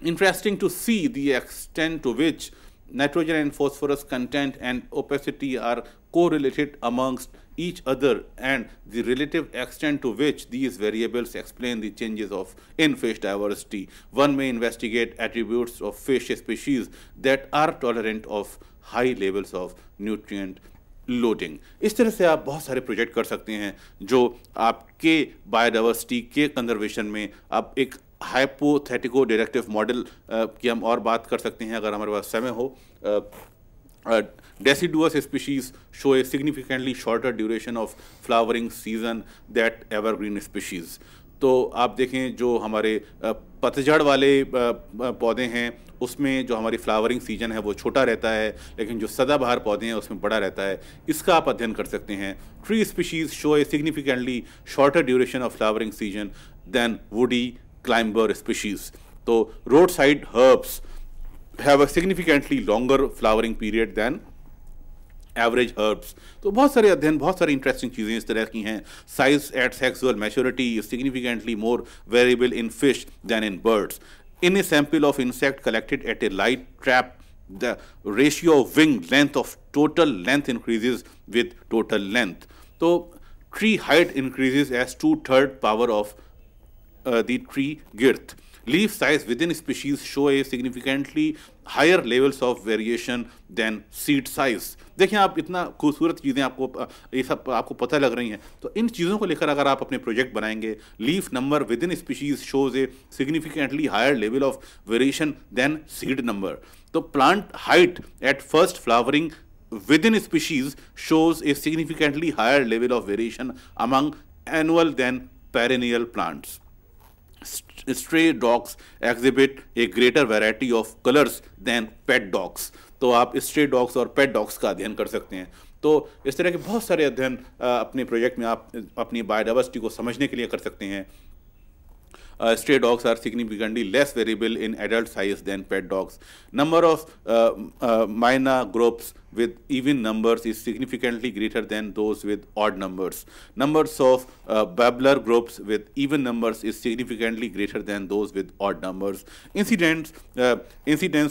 interesting to see the extent to which nitrogen and phosphorus content and opacity are correlated amongst each other and the relative extent to which these variables explain the changes in fish diversity. One may investigate attributes of fish species that are tolerant of high levels of nutrient loading. इस तरह से आप बहुत सारे project कर सकते हैं जो आपके बायोडाइवर्सिटी के कंजर्वेशन में आप एक हाइपोथेटिको डायरेक्टिव मॉडल की हम और बात कर सकते हैं अगर हमारे पास समय हो. Deciduous species show a significantly shorter duration of flowering season that evergreen species. तो आप देखें जो हमारे पतझड़ वाले पौधे हैं उसमें जो हमारी फ्लावरिंग सीजन है वो छोटा रहता है, लेकिन जो सदाबहार पौधे हैं उसमें बड़ा रहता है. इसका आप अध्ययन कर सकते हैं. Tree species show a significantly shorter duration of flowering season than woody climber species. तो road side herbs have a significantly longer flowering period than average herbs. तो बहुत सारे अध्ययन, बहुत सारी इंटरेस्टिंग चीज़ें इस तरह की हैं. Size at sexual maturity is significantly more variable in fish than in birds. In a sample of insect collected at a light trap, the ratio of wing length of total length increases with total length. तो tree height increases as 2/3 power of the tree girth. Leaf size within species show a significantly higher levels of variation than seed size. देखिए आप इतना खूबसूरत चीज़ें आपको ये सब आपको पता लग रही हैं. तो इन चीज़ों को लेकर अगर आप अपने प्रोजेक्ट बनाएंगे, leaf number within species shows a significantly higher level of variation than seed number. तो plant height at first flowering within species shows a significantly higher level of variation among annual than perennial plants. Stray dogs exhibit a greater variety of colors than pet dogs. तो आप stray dogs और pet dogs का अध्ययन कर सकते हैं. तो इस तरह के बहुत सारे अध्ययन अपने प्रोजेक्ट में आप अपनी बायोडाइवर्सिटी को समझने के लिए कर सकते हैं. Stray dogs are significantly less variable in adult size than pet dogs. Number of myna groups with even numbers is significantly greater than those with odd numbers. Numbers of babbler groups with even numbers is significantly greater than those with odd numbers. Incidence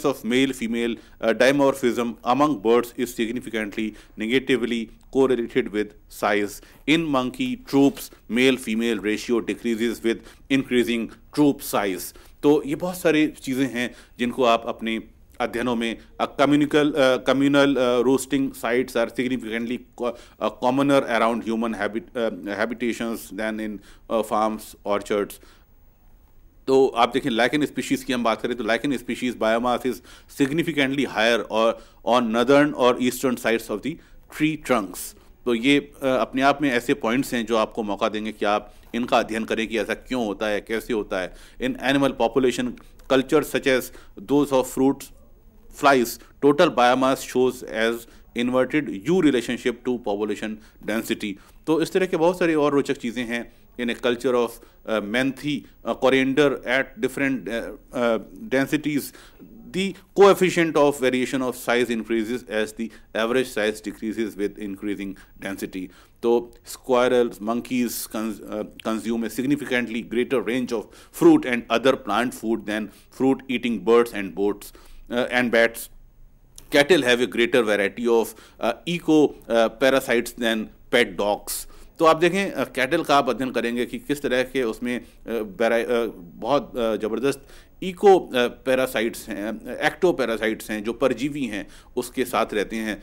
of male-female dimorphism among birds is significantly negatively correlated with size. In monkey troops, male-female ratio decreases with increasing troop size. तो ये बहुत सारी चीज़ें हैं जिनको आप अपने अध्ययनों में communal roosting sites are significantly commoner around human habitations than in farms, orchards. तो आप देखें लाइकेन स्पीशीज़ की हम बात करें तो lichen species biomass is significantly higher और ऑन नदर्न और eastern sides of the tree trunks. तो ये अपने आप में ऐसे पॉइंट्स हैं जो आपको मौका देंगे कि आप इनका अध्ययन करें कि ऐसा क्यों होता है, कैसे होता है. In animal population culture such as those of fruits flies, total biomass shows as inverted U relationship to population density. तो इस तरह के बहुत सारी और रोचक चीज़ें हैं. In a culture of menthe, coriander at different densities, the coefficient of variation of size increases as the average size decreases with increasing density. So squirrels, monkeys consume a significantly greater range of fruit and other plant food than fruit-eating birds and boats. And bats. Cattle have a greater variety of eco-parasites than pet dogs. तो आप देखें cattle का आप अध्ययन करेंगे कि किस तरह के उसमें बहुत ज़बरदस्त इको पैरासाइट्स हैं, एक्टो पैरासाइट्स हैं जो परजीवी हैं उसके साथ रहते हैं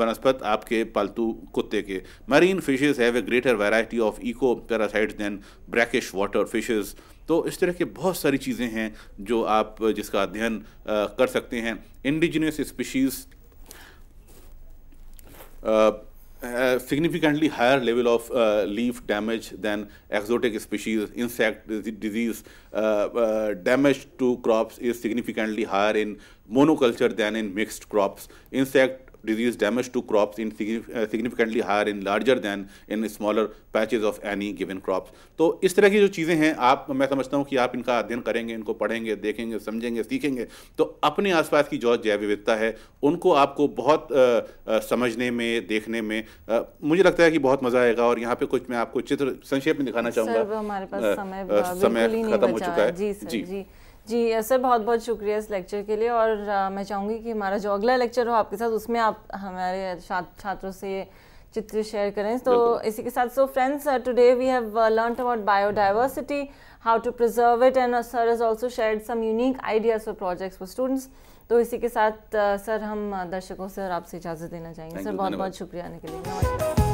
बनस्पत आपके पालतू कुत्ते के. Marine fishes have a greater variety of ectoparasites than brackish water fishes. तो इस तरह के बहुत सारी चीज़ें हैं जो आप जिसका अध्ययन कर सकते हैं. Indigenous species significantly higher level of leaf damage than exotic species. Insect disease damage to crops is significantly higher in monoculture than in mixed crops. Insect disease damage to crops in significantly higher in larger than in smaller patches of any given crops. तो इस तरह की जो चीज़ें हैं आप मैं समझता हूँ कि आप इनका अध्ययन करेंगे, इनको पढ़ेंगे, देखेंगे, समझेंगे, सीखेंगे तो अपने आसपास की जो जैव विविधता है उनको आपको बहुत समझने में, देखने में मुझे लगता है कि बहुत मज़ा आएगा. और यहाँ पे कुछ मैं आपको चित्र संक्षेप में दिखाना चाहूँगा. हमारे पास समय खत्म हो चुका है. जी सर, बहुत बहुत शुक्रिया इस लेक्चर के लिए. और मैं चाहूँगी कि हमारा जो अगला लेक्चर हो आपके साथ उसमें आप हमारे छात्रों से चित्र शेयर करें. तो इसी के साथ friends, today we have learned about biodiversity, how to preserve it, and sir has also shared some unique ideas for projects for students. तो इसी के साथ सर हम दर्शकों से और आपसे इजाज़त देना चाहेंगे. सर बहुत बहुत शुक्रिया आने के लिए.